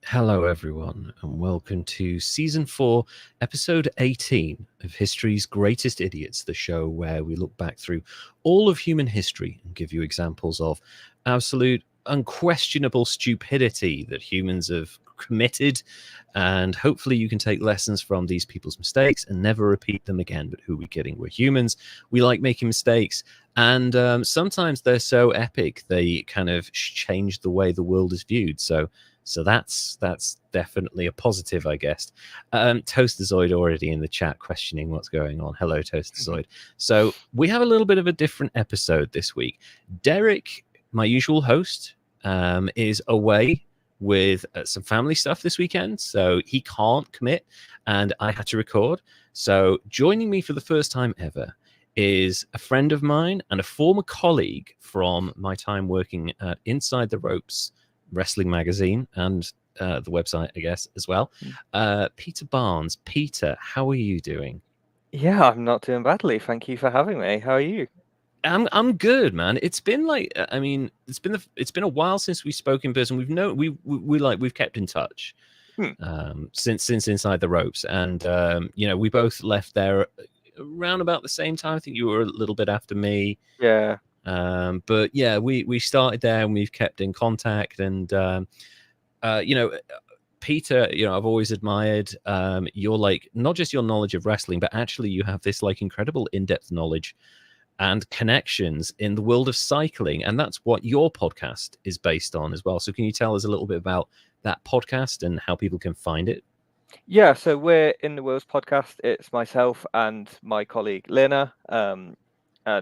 Hello, everyone, and welcome to Season 4, Episode 18 of History's Greatest Idiots, the show where we look back through all of human history and give you examples of absolute, unquestionable stupidity that humans have committed, and hopefully you can take lessons from these people's mistakes and never repeat them again. But who are we kidding? We're humans. We like making mistakes, and sometimes they're so epic they kind of change the way the world is viewed. So that's definitely a positive, I guess. Toasterzoid already in the chat questioning what's going on. Hello, Toasterzoid. So we have a little bit of a different episode this week. Derek, my usual host, is away with some family stuff this weekend, so he can't commit, and I had to record. So joining me for the first time ever is a friend of mine and a former colleague from my time working at Inside the Ropes Wrestling magazine and the website, I guess, as well. Peter Barnes. Peter, how are you doing? Yeah, I'm not doing badly. Thank you for having me. How are you? I'm good, man. It's been like, I mean, it's been a while since we spoke in person. We've kept in touch since Inside the Ropes, and we both left there around about the same time. I think you were a little bit after me. Yeah. But yeah, we started there and we've kept in contact, and Peter, I've always admired your, like, not just your knowledge of wrestling, but actually you have this like incredible in-depth knowledge and connections in the world of cycling, and that's what your podcast is based on as well. So can you tell us a little bit about that podcast and how people can find it? Yeah, so we're In the Wheels podcast. It's myself and my colleague Lena, and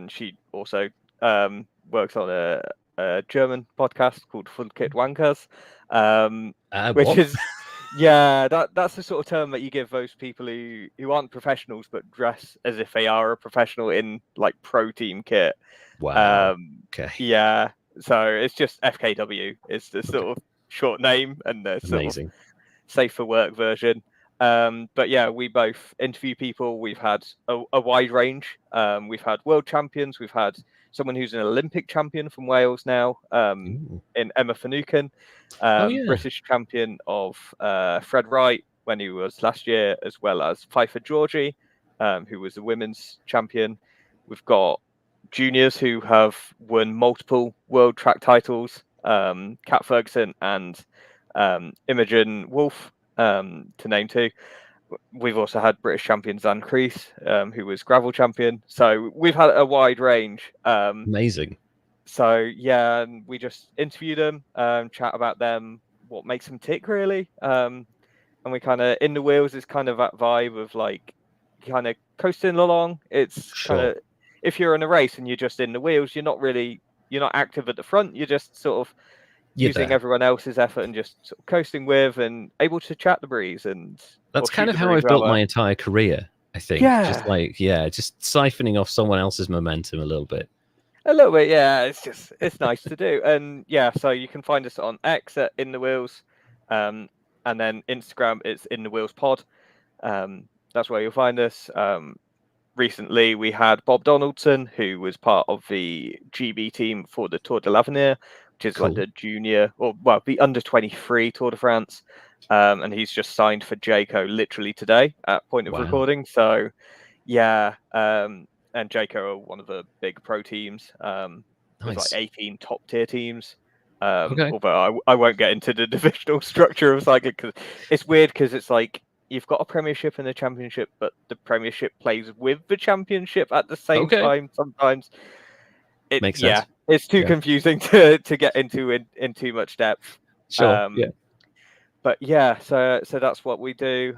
she also works on a German podcast called Fun Kit Wankers, which is that's the sort of term that you give those people who aren't professionals but dress as if they are a professional in like pro team kit. Wow. Okay. Yeah, so it's just FKW is the sort of short name and the sort of safe for work version. But yeah, we both interview people. We've had a wide range. We've had world champions. We've had someone who's an Olympic champion from Wales now, in Emma Finucane, British champion of Fred Wright when he was last year, as well as Pfeiffer Georgie, who was the women's champion. We've got juniors who have won multiple world track titles, Kat Ferguson and Imogen Wolf, to name two. We've also had British champion Zan Kreese, who was gravel champion. So we've had a wide range. Amazing. So yeah, and we just interview them, chat about them, what makes them tick, really. And we kind of, In the Wheels is kind of that vibe of like kind of coasting along. It's kind of, if you're in a race and you're just in the wheels, you're not active at the front. You're just sort of using everyone else's effort and just sort of coasting with and able to chat the breeze. And that's kind of how I've built my entire career, I think. Just siphoning off someone else's momentum a little bit. Yeah. It's nice to do. And yeah, so you can find us on X at In the Wheels, and then Instagram, it's In the Wheels Pod. That's where you'll find us. Recently, we had Bob Donaldson, who was part of the GB team for the Tour de l'Avenir, which is like the junior, the under 23 Tour de France. And he's just signed for Jayco literally today at point of recording. So yeah, and Jayco are one of the big pro teams. There's like 18 top tier teams. Although I won't get into the divisional structure of cycling because it's weird, because it's like you've got a Premiership and a Championship, but the Premiership plays with the Championship at the same time sometimes. Makes sense. It's too confusing to get into in too much depth. Sure. But yeah, so that's what we do.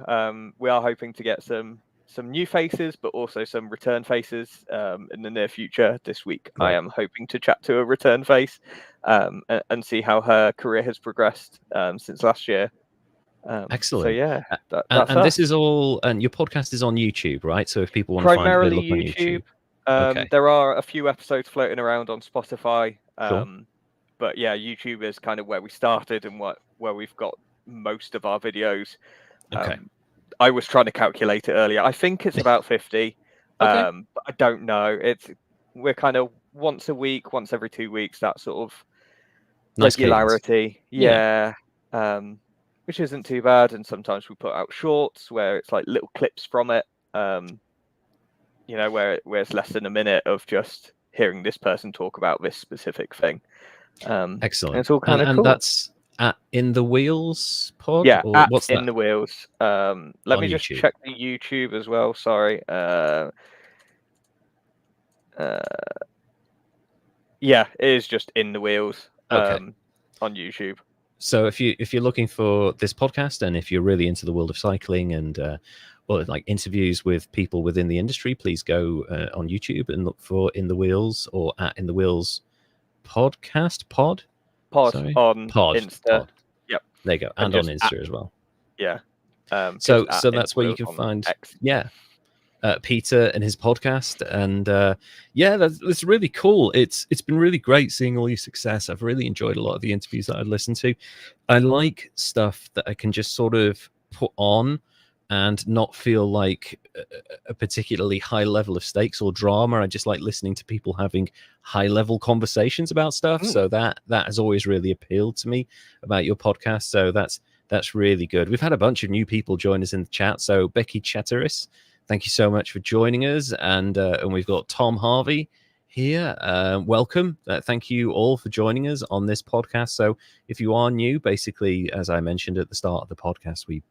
We are hoping to get some new faces, but also some return faces in the near future. This week, Right. I am hoping to chat to a return face and see how her career has progressed since last year. Excellent. So yeah, that's and this is all, and your podcast is on YouTube, right? So if people want to find it, they look on YouTube. There are a few episodes floating around on Spotify. Sure. But yeah, YouTube is kind of where we started and where we've got most of our videos. I was trying to calculate it earlier. I think it's about 50. But I don't know. We're kind of once a week, once every 2 weeks, that sort of regularity. Yeah. Which isn't too bad. And sometimes we put out shorts where it's like little clips from it. You know, where it's less than a minute of just hearing this person talk about this specific thing. Excellent. It's all kind of cool. And that's at In the Wheels pod? Yeah, or at what's In that? the Wheels. Let me just check the YouTube as well. Sorry. Yeah, it is just In the Wheels on YouTube. So if you're looking for this podcast, and if you're really into the world of cycling and like interviews with people within the industry, please go on YouTube and look for In the Wheels or at In the Wheels podcast pod on Insta. Pod. Yep, there you go, and on Insta as well. Yeah. So that's where you can find X. Peter and his podcast, and that's really cool. It's been really great seeing all your success. I've really enjoyed a lot of the interviews that I've listened to. I like stuff that I can just sort of put on and not feel like a particularly high level of stakes or drama. I just like listening to people having high level conversations about stuff. So that has always really appealed to me about your podcast. So that's really good. We've had a bunch of new people join us in the chat. So Becky Chatteris, thank you so much for joining us. And we've got Tom Harvey here. Welcome. Thank you all for joining us on this podcast. So if you are new, basically, as I mentioned at the start of the podcast, we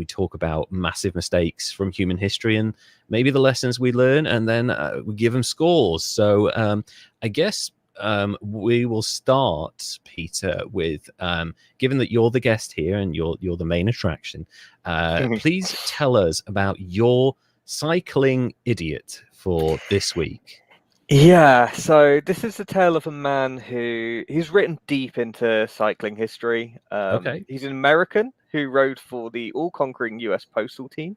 talk about massive mistakes from human history and maybe the lessons we learn, and then we give them scores. So I guess we will start, Peter, with given that you're the guest here and you're the main attraction, please tell us about your cycling idiot for this week. Yeah, so this is the tale of a man he's written deep into cycling history. He's an American who rode for the all-conquering US postal team.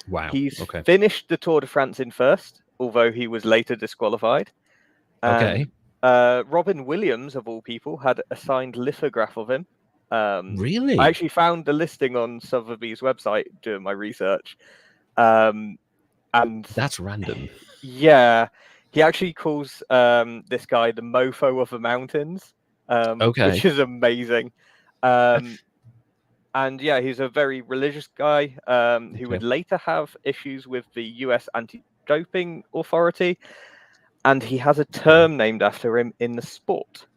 Wow. He's finished the Tour de France in first, although he was later disqualified. Robin Williams, of all people, had a signed lithograph of him. Really? I actually found the listing on Sotheby's website during my research. And that's random. Yeah. He actually calls this guy the mofo of the mountains, which is amazing. And yeah, he's a very religious guy who would later have issues with the US anti-doping authority. And he has a term named after him in the sport.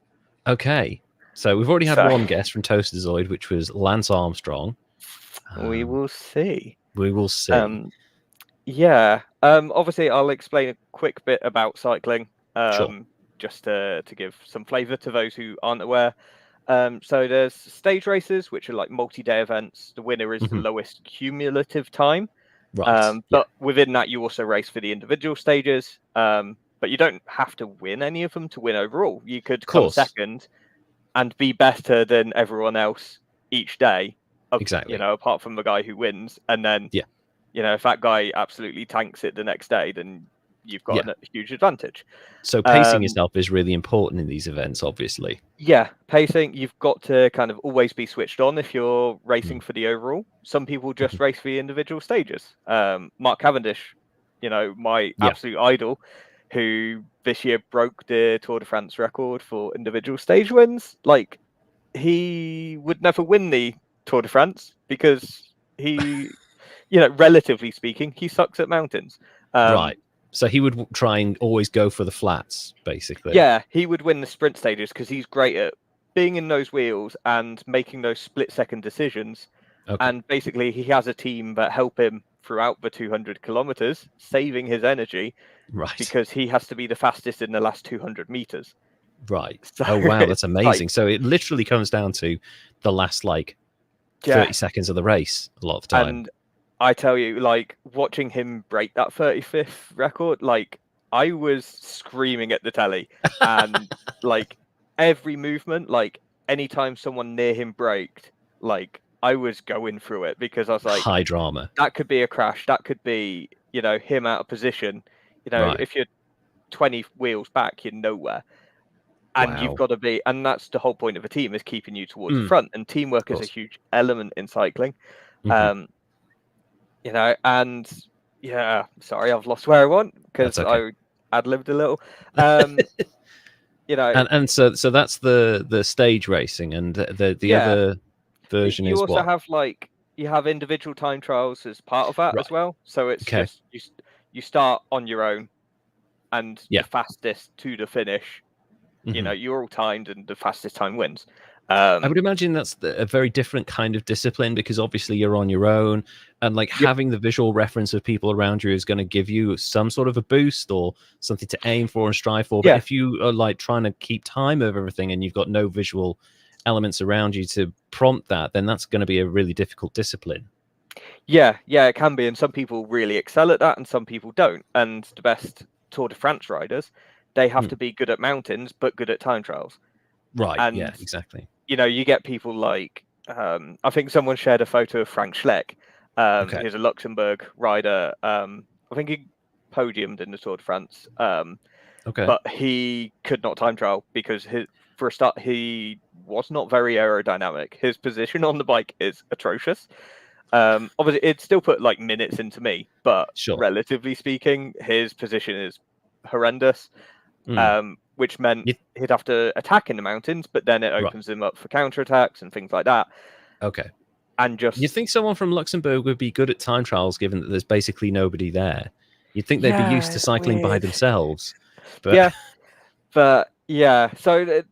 Okay. So we've already had one guest from Toasterzoid, which was Lance Armstrong. We will see. We will see. Yeah. Obviously, I'll explain a quick bit about cycling, just to give some flavour to those who aren't aware. So there's stage races, which are like multi-day events. The winner is the lowest cumulative time. Right. But within that, you also race for the individual stages. But you don't have to win any of them to win overall. You could come second and be better than everyone else each day. Exactly. You know, apart from the guy who wins, and then you know, if that guy absolutely tanks it the next day, then you've got a huge advantage. So pacing yourself is really important in these events, obviously. Yeah, pacing. You've got to kind of always be switched on if you're racing for the overall. Some people just race for the individual stages. Mark Cavendish, you know, my absolute idol, who this year broke the Tour de France record for individual stage wins. Like, he would never win the Tour de France because he... You know, relatively speaking, he sucks at mountains. Right. So he would try and always go for the flats, basically. Yeah, he would win the sprint stages because he's great at being in those wheels and making those split-second decisions. Okay. And basically, he has a team that help him throughout the 200 kilometers, saving his energy Right. because he has to be the fastest in the last 200 meters. Right. So Oh, wow. That's it's amazing. like, So it literally comes down to the last, like, 30 seconds of the race a lot of the time. And I tell you, like, watching him break that 35th record, like, I was screaming at the telly. And, like, every movement, like, anytime someone near him braked, like, I was going through it because I was like, high drama. That could be a crash. That could be, you know, him out of position. You know, Right. if you're 20 wheels back, you're nowhere. And you've got to be, and that's the whole point of a team, is keeping you towards the front. And teamwork is a huge element in cycling. Mm-hmm. You know, and yeah, sorry, I've lost where I want because okay. I ad-libbed a little. You know, and so that's the stage racing, and the other version you is also what? have like you have individual time trials as part of that as well. So it's just you start on your own, and the fastest to the finish. You know, you're all timed, and the fastest time wins. I would imagine that's a very different kind of discipline, because obviously you're on your own, and like having the visual reference of people around you is going to give you some sort of a boost or something to aim for and strive for. But if you are like trying to keep time of everything and you've got no visual elements around you to prompt that, then that's going to be a really difficult discipline. Yeah, it can be. And some people really excel at that and some people don't. And the best Tour de France riders, they have to be good at mountains, but good at time trials. Right. And, yeah, exactly. You know, you get people like, I think someone shared a photo of Frank Schleck. He's a Luxembourg rider. I think he podiumed in the Tour de France. But he could not time trial because for a start, he was not very aerodynamic. His position on the bike is atrocious. Obviously, it still put like minutes into me, but relatively speaking, his position is horrendous. Which meant he'd have to attack in the mountains, but then it opens him up for counterattacks and things like that. Okay. And just you think someone from Luxembourg would be good at time trials, given that there's basically nobody there? You'd think they'd be used to cycling by themselves. But so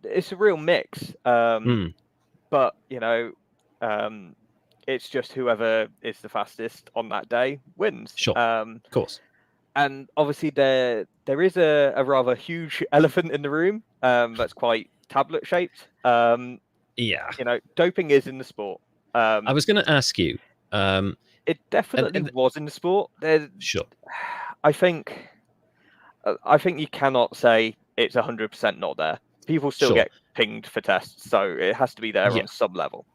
it's a real mix. But you know, it's just whoever is the fastest on that day wins. Sure, of course. And obviously there is a rather huge elephant in the room that's quite tablet shaped. You know, doping is in the sport. I was going to ask you. It definitely was in the sport. Sure. I think you cannot say it's 100% not there. People still get pinged for tests, so it has to be there on some level.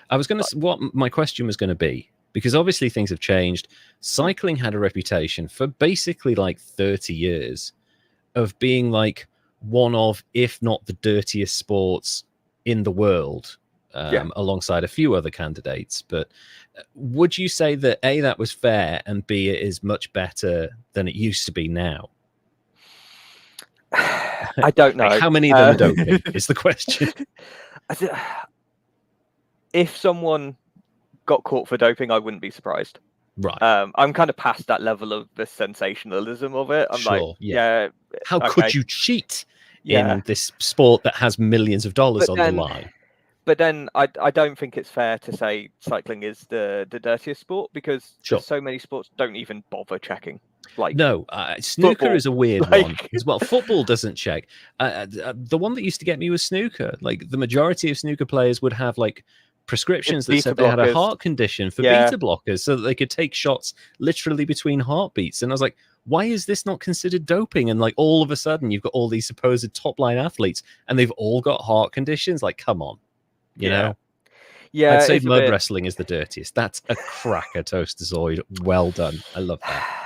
I was going to. What my question was going to be, because obviously things have changed. Cycling had a reputation for basically like 30 years of being like one of, if not the dirtiest sports in the world, alongside a few other candidates. But would you say that A, that was fair, and B, it is much better than it used to be now? I don't know. Like, how many of them are doping is the question. If someone got caught for doping, I wouldn't be surprised. Right. I'm kind of past that level of the sensationalism of it. I'm how could you cheat in this sport that has millions of dollars on the line? But then I don't think it's fair to say cycling is the dirtiest sport, because so many sports don't even bother checking. Like snooker football, is a weird one as well. Football doesn't check. The one that used to get me was snooker. Like the majority of snooker players would have like prescriptions that said they had a heart condition for beta blockers, so that they could take shots literally between heartbeats. And I was like, why is this not considered doping? And like all of a sudden you've got all these supposed top line athletes and they've all got heart conditions. Like, come on, you know? I'd say mud wrestling is the dirtiest. That's a cracker, Toasterzoid. Well done. I love that.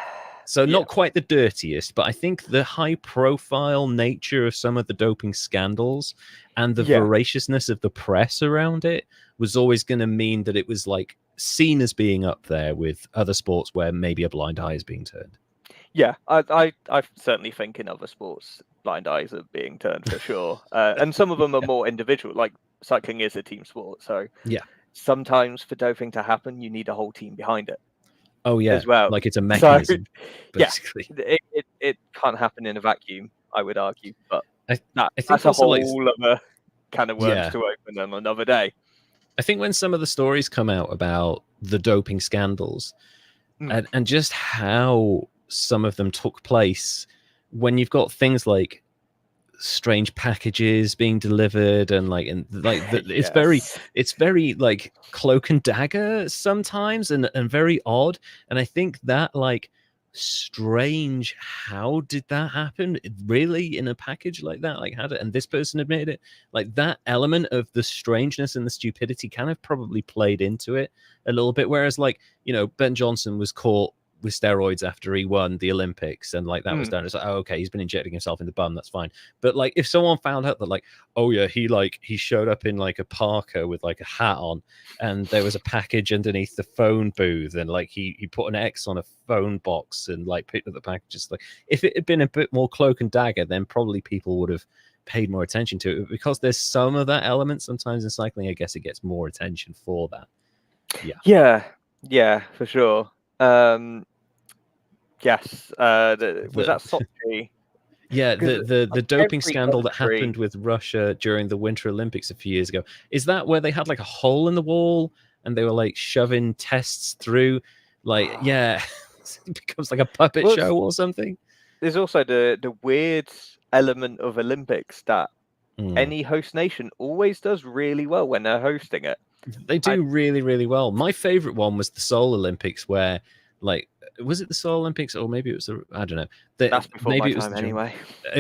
So not quite the dirtiest, but I think the high profile nature of some of the doping scandals and the voraciousness of the press around it was always going to mean that it was like seen as being up there with other sports where maybe a blind eye is being turned. Yeah, I certainly think in other sports blind eyes are being turned for sure. And some of them are more individual, like cycling is a team sport. So sometimes for doping to happen, you need a whole team behind it. Oh yeah, as well. Like it's a mechanism. So, basically, it can't happen in a vacuum, I would argue. But I think that's a whole like, other can of worms to open on another day. I think when some of the stories come out about the doping scandals and just how some of them took place, when you've got things like strange packages being delivered and it's very like cloak and dagger sometimes and very odd. And I think that like strange, how did that happen really in a package like that? Like, how did, and this person admitted it, like that element of the strangeness and the stupidity kind of probably played into it a little bit. Whereas, like, you know, Ben Johnson was caught with steroids after he won the Olympics, and like that was done. It's like, oh, okay, he's been injecting himself in the bum, that's fine. But like, if someone found out that, like, oh yeah, he showed up in like a parka with like a hat on, and there was a package underneath the phone booth, and like he put an X on a phone box and like picked up the packages, like if it had been a bit more cloak and dagger, then probably people would have paid more attention to it. Because there's some of that element sometimes in cycling, I guess it gets more attention for that. Yeah, for sure. Yes, was that Sochi? Yeah, the doping scandal that happened with Russia during the Winter Olympics a few years ago. Is that where they had like a hole in the wall and they were like shoving tests through? Like, yeah, it becomes like a puppet show or something. There's also the weird element of Olympics that any host nation always does really well when they're hosting it. They do really, really well. My favorite one was the Seoul Olympics, where like, was it the Seoul Olympics or maybe it was I don't know. That's before maybe my time anyway.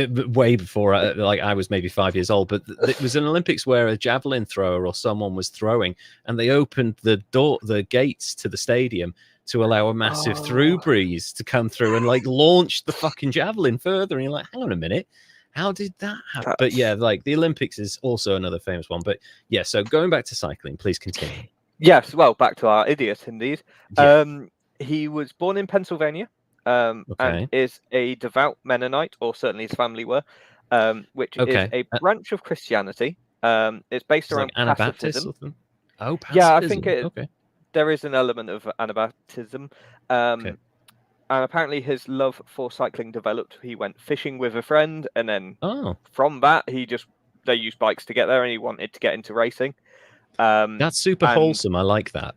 Way before I was maybe 5 years old. But it was an Olympics where a javelin thrower or someone was throwing, and they opened the gates to the stadium to allow a massive through breeze to come through and like launch the fucking javelin further. And you're like, hang on a minute, how did that happen? But yeah, like the Olympics is also another famous one. But yeah, so going back to cycling, please continue. Yes, well, back to our idiot indeed. Yeah. He was born in Pennsylvania, and is a devout Mennonite, or certainly his family were, which is a branch of Christianity. It's based around like pacifism. Oh, pacifism. Yeah, I think there is an element of Anabaptism. And apparently his love for cycling developed. He went fishing with a friend, and then from that, they used bikes to get there, and he wanted to get into racing. That's super wholesome. I like that.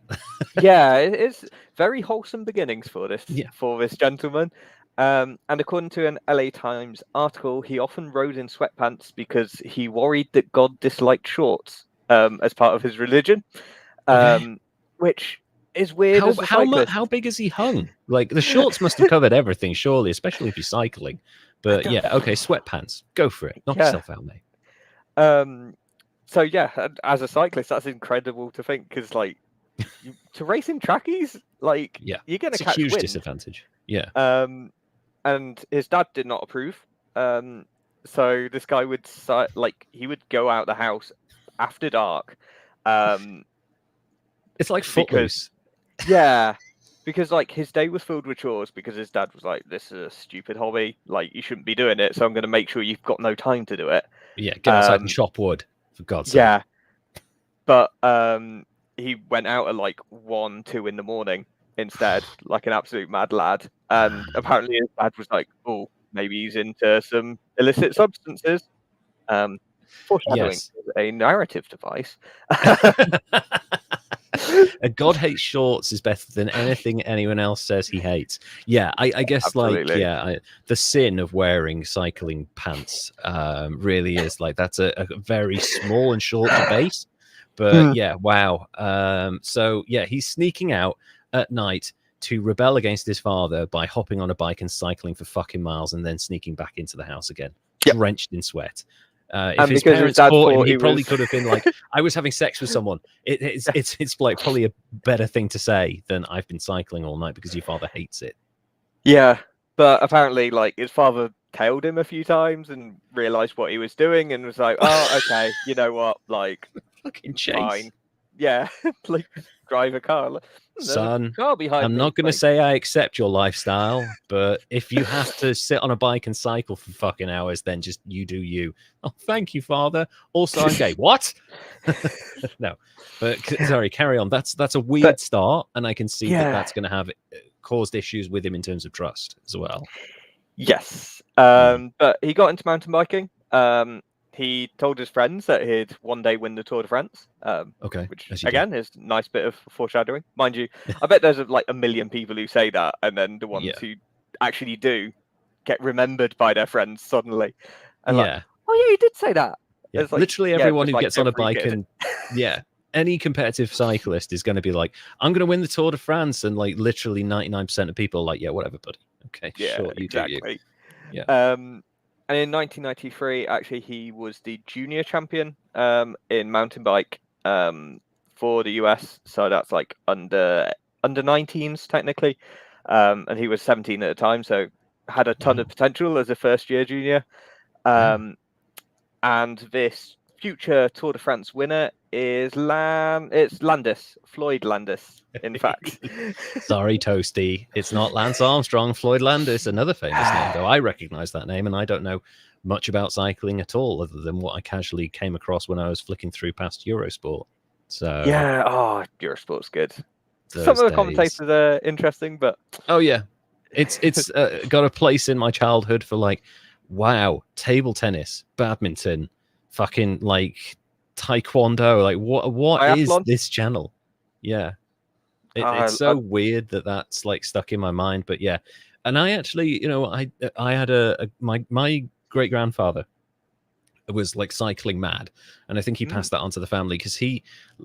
Yeah, it's very wholesome beginnings for this gentleman. And according to an LA Times article, he often rode in sweatpants because he worried that God disliked shorts as part of his religion, which is weird. How big is he hung? Like the shorts must have covered everything, surely, especially if you're cycling. But yeah, sweatpants. Go for it. Knock yourself out, mate. So yeah, as a cyclist, that's incredible to think, because like to race in trackies, like you're gonna catch a huge wind. Disadvantage. Yeah. And his dad did not approve. So this guy would he would go out the house after dark. It's like Footloose. Because like his day was filled with chores, because his dad was like, "This is a stupid hobby. Like you shouldn't be doing it. So I'm going to make sure you've got no time to do it." Yeah, get outside and chop wood. For God's sake. Yeah, but he went out at like 1, 2 in the morning instead, like an absolute mad lad. And apparently his dad was like, "Oh, maybe he's into some illicit substances." Foreshadowing a narrative device. A God hates shorts is better than anything anyone else says he hates. Yeah, I guess absolutely. The sin of wearing cycling pants really is like, that's a very small and short debate. But yeah, wow. So yeah, he's sneaking out at night to rebel against his father by hopping on a bike and cycling for fucking miles and then sneaking back into the house again, drenched in sweat. If his parents caught him, he probably could have been like, "I was having sex with someone." It's like probably a better thing to say than "I've been cycling all night because your father hates it." Yeah, but apparently, like his father tailed him a few times and realized what he was doing and was like, "Oh, okay, you know what? Like, fucking Chase. Fine. Yeah, like drive a car." Son, I'm not going to say I accept your lifestyle, but if you have to sit on a bike and cycle for fucking hours, then just you do you. Oh, thank you, father. Also, I'm gay. What? No, but sorry, carry on. That's a weird start, and I can see that's going to have caused issues with him in terms of trust as well. Yes, but he got into mountain biking, he told his friends that he'd one day win the Tour de France. Okay. Which again is a nice bit of foreshadowing, mind you. I bet there's like a million people who say that, and then the ones who actually do get remembered by their friends suddenly. And like, oh yeah, he did say that. Yeah. It's like, literally everyone who gets on a bike and any competitive cyclist is going to be like, I'm going to win the Tour de France, and like literally 99% of people are like, yeah, whatever, buddy. Okay, sure, you do you. Yeah. And in 1993, actually, he was the junior champion in mountain bike for the US. So that's like under 19s technically, and he was 17 at the time, so had a ton of potential as a first-year junior. And this future Tour de France winner is Landis, Floyd Landis, in fact. Sorry, Toasty. It's not Lance Armstrong, Floyd Landis, another famous name, though I recognize that name, and I don't know much about cycling at all, other than what I casually came across when I was flicking through past Eurosport. So yeah, Eurosport's good. Some of the commentators are interesting, but it's got a place in my childhood for like, wow, table tennis, badminton, fucking like taekwondo, like what is this channel? Yeah, it's so weird that's like stuck in my mind. But yeah, and I actually, I had my great grandfather was like cycling mad, and I think he passed that on to the family, because he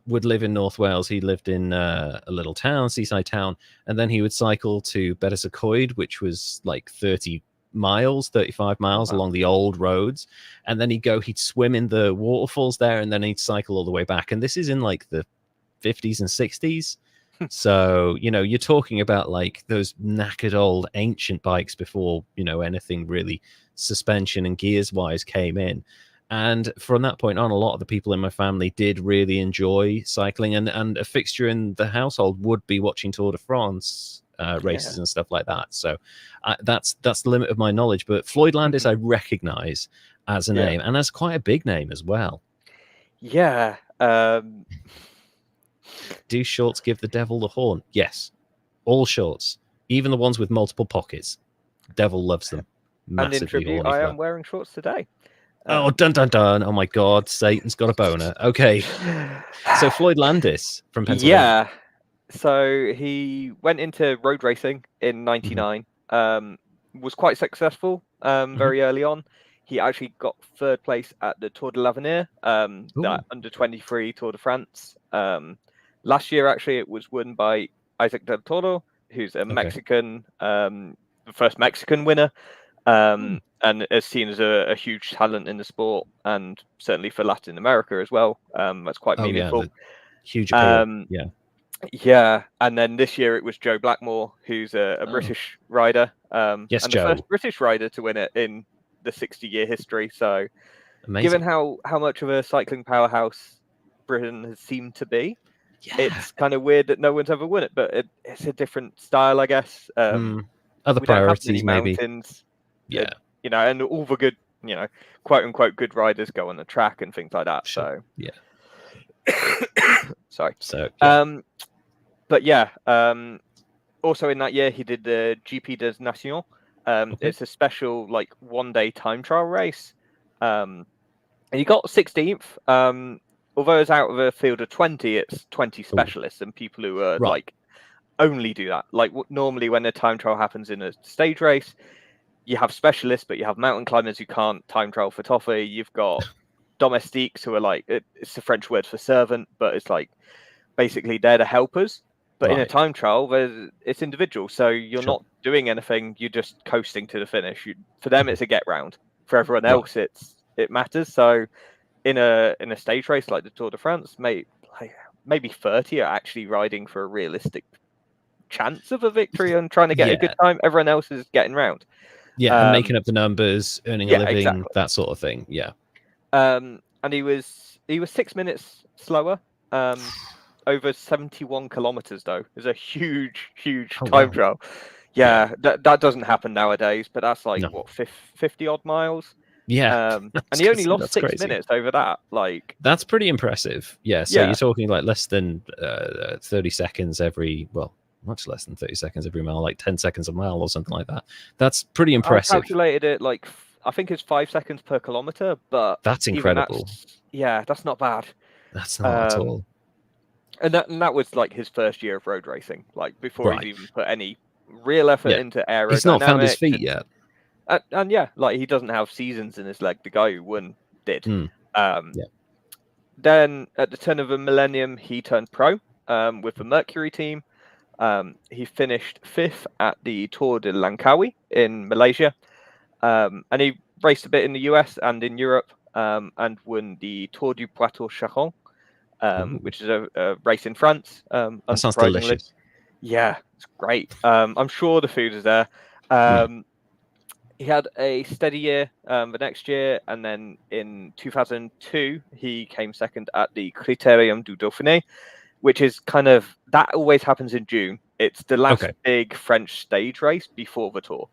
would live in North Wales. He lived in a little town, seaside town, and then he would cycle to Betws-y-Coed, which was like 35 miles along the old roads, and then he'd swim in the waterfalls there, and then he'd cycle all the way back. And this is in like the 50s and 60s. So you're talking about like those knackered old ancient bikes before anything really suspension and gears wise came in. And from that point on, a lot of the people in my family did really enjoy cycling, and a fixture in the household would be watching Tour de France races and stuff like that. So that's the limit of my knowledge. But Floyd Landis, I recognize as a name, and as quite a big name as well. Yeah. Do shorts give the devil the horn? Yes. All shorts, even the ones with multiple pockets. Devil loves them. Massively. And in tribute, I am wearing shorts today. Oh, dun dun dun! Oh my God, Satan's got a boner. Okay, so Floyd Landis from Pennsylvania. Yeah, so he went into road racing in '99. Was quite successful very early on. He actually got third place at the Tour de l'Avenir, that under-23 Tour de France. Last year, actually, it was won by Isaac del Toro, who's a Mexican, the first Mexican winner. And is seen as a huge talent in the sport, and certainly for Latin America as well. That's quite meaningful. Huge appeal. Yeah. And then this year it was Joe Blackmore, who's a British rider. Yes, and Joe. the first British rider to win it in the 60-year history. So, given how much of a cycling powerhouse Britain has seemed to be, it's kind of weird that no one's ever won it. But it's a different style, I guess. Other priorities, maybe. Mountains. And all the good, quote unquote good riders go on the track and things like that. Sure. So, sorry. So, but also in that year he did the GP des Nations. It's a special like one-day time trial race. And he got 16th. Although it's out of a field of 20, it's 20 specialists and people who are like only do that. Like normally when a time trial happens in a stage race, you have specialists, but you have mountain climbers who can't time trial for toffee. You've got domestiques who are like, it's a French word for servant, but it's like basically they're the helpers. But in a time trial, it's individual. So you're not doing anything. You're just coasting to the finish. For them, it's a get round. For everyone else, it matters. So in a stage race like the Tour de France, maybe 30 are actually riding for a realistic chance of a victory and trying to get a good time. Everyone else is getting round. And making up the numbers, earning a living, that sort of thing. Yeah. And he was 6 minutes slower. Over 71 kilometers, though. It's a huge time trial. Yeah, that doesn't happen nowadays, but that's like, 50 odd miles? Yeah. And he only lost 6 minutes over that. Like, that's pretty impressive. Yeah. So you're talking like less than 30 seconds every, much less than 30 seconds every mile, like 10 seconds a mile or something like that. That's pretty impressive. I calculated it like I think it's 5 seconds per kilometer, but that's incredible. That's not bad. That's not at all. And that was like his first year of road racing, like before he's Right. even put any real effort into aerodynamics. He's not found his feet yet. And yeah, like he doesn't have seasons in his leg. The guy who won did. Then at the turn of the millennium, he turned pro with the Mercury team. He finished 5th at the Tour de Langkawi in Malaysia. And he raced a bit in the US and in Europe, and won the Tour du Poitou-Charentes, which is a race in France. That sounds delicious. Yeah, it's great. I'm sure the food is there. He had a steady year the next year, and then in 2002 he came second at the Critérium du Dauphiné, which is that always happens in June. It's the last big French stage race before the Tour.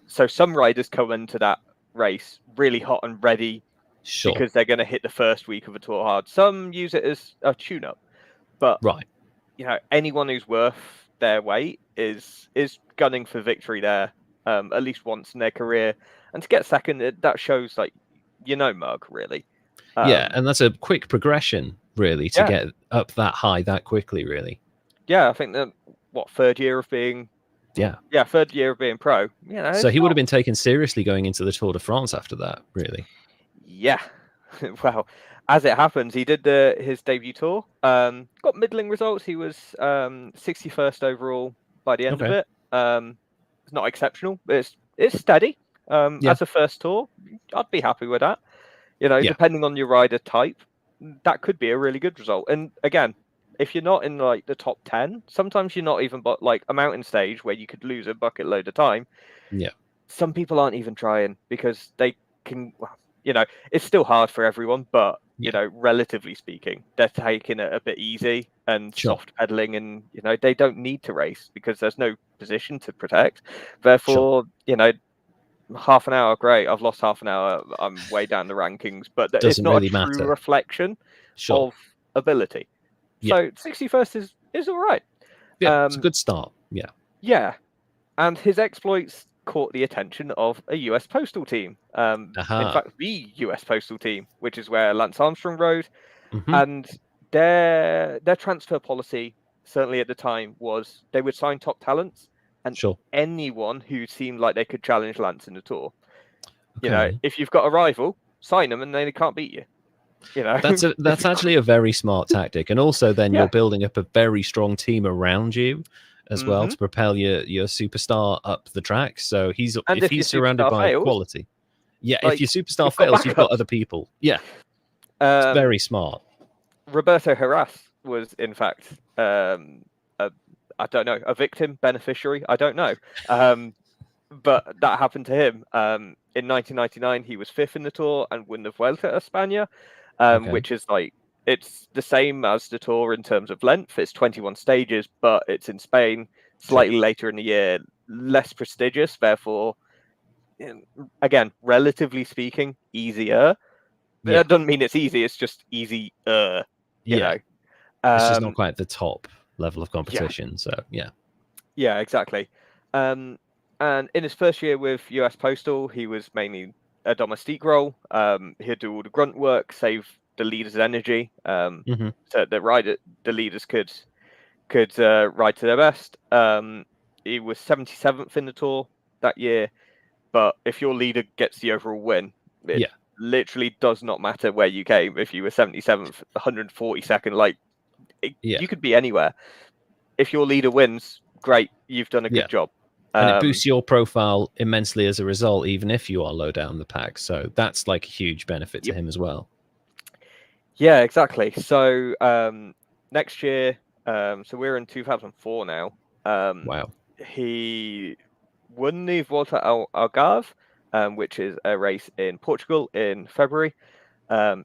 So some riders come into that race really hot and ready because they're going to hit the first week of the Tour hard. Some use it as a tune-up, but anyone who's worth their weight is gunning for victory there. At least once in their career, and to get second, that shows mug really. And that's a quick progression really to get up that high that quickly, really. I think that third year of being pro. So he would have been taken seriously going into the Tour de France after that, really. Well, as it happens, he did his debut tour, got middling results. He was 61st overall by the end of it. It's not exceptional, but it's steady. As a first tour, I'd be happy with that. Depending on your rider type, that could be a really good result. And again, if you're not in the top 10, sometimes you're not even a mountain stage where you could lose a bucket load of time. Some people aren't even trying because they can. It's still hard for everyone, but relatively speaking, they're taking it a bit easy and soft pedaling, and they don't need to race because there's no position to protect. Therefore, half an hour, great. I've lost half an hour. I'm way down the rankings, but it's not really a true reflection of ability. So 61st is all right. It's a good start. And his exploits caught the attention of a US postal team. In fact, the US postal team, which is where Lance Armstrong rode. And their transfer policy, certainly at the time, was they would sign top talents and anyone who seemed like they could challenge Lance in the Tour. If you've got a rival, sign them and they can't beat you. That's actually a very smart tactic, and also then you're building up a very strong team around you as well to propel your superstar up the track. So if he's surrounded by quality, if your superstar fails, you've got other people. It's very smart. Roberto Heras was in fact I don't know, a victim, beneficiary, I don't know, but that happened to him. In 1999 he was 5th in the Tour and won the Vuelta a España, which is it's the same as the Tour in terms of length. It's 21 stages, but it's in Spain, slightly later in the year, less prestigious, therefore, again, relatively speaking, easier. That doesn't mean it's easy, it's just easier. It's just not quite the top level of competition. Exactly. And in his first year with US Postal, he was mainly a domestique role. He'd do all the grunt work, save the leaders' energy, so the leaders could ride to their best. He was 77th in the Tour that year, but if your leader gets the overall win, it literally does not matter where you came. If you were 77th, 142nd, you could be anywhere. If your leader wins, great, you've done a good job. And it boosts your profile immensely as a result, even if you are low down the pack. So that's a huge benefit to him as well. Yeah, exactly. So next year, so we're in 2004 now. Wow. He won the Volta ao Algarve, which is a race in Portugal in February.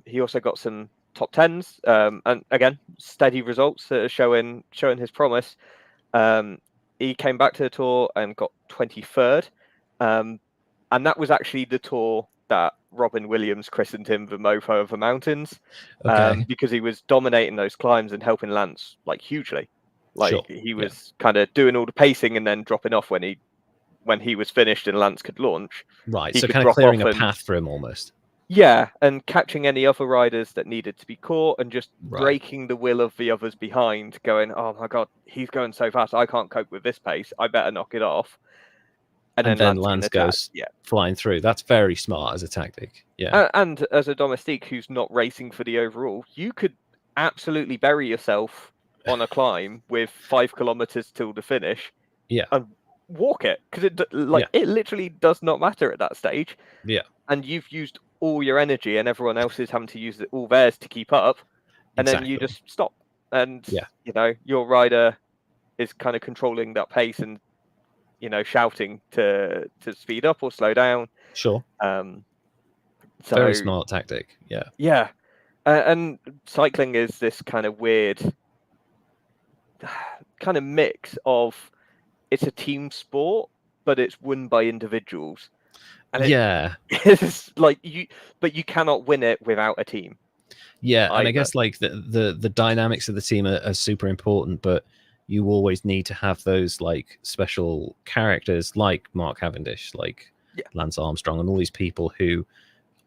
He also got some top 10s, and again, steady results that are showing his promise. He came back to the Tour and got 23rd, and that was actually the Tour that Robin Williams christened him the Mofo of the Mountains, because he was dominating those climbs and helping Lance hugely. He was kind of doing all the pacing and then dropping off when he when he was finished and Lance could launch. Right, he so could kind of drop clearing off a and, path for him almost. yeah, and catching any other riders that needed to be caught and just Right. breaking the will of the others behind, going, oh my God, he's going so fast. I can't cope with this pace. I better knock it off. And then Lance goes flying through. That's very smart as a tactic. Yeah. And as a domestique who's not racing for the overall, you could absolutely bury yourself on a climb with 5 kilometers till the finish. Yeah. And walk it, because it literally does not matter at that stage. Yeah. And you've used all your energy, and everyone else is having to use all theirs to keep up, and then you just stop. And you know, your rider is kind of controlling that pace and, you know, shouting to speed up or slow down. Sure. So, very smart tactic. Yeah. Yeah. And cycling is this kind of weird kind of mix of, it's a team sport, but it's won by individuals. And it's like but you cannot win it without a team. Yeah, and I guess like the dynamics of the team are super important, but you always need to have those like special characters like Mark Cavendish, like Lance Armstrong, and all these people who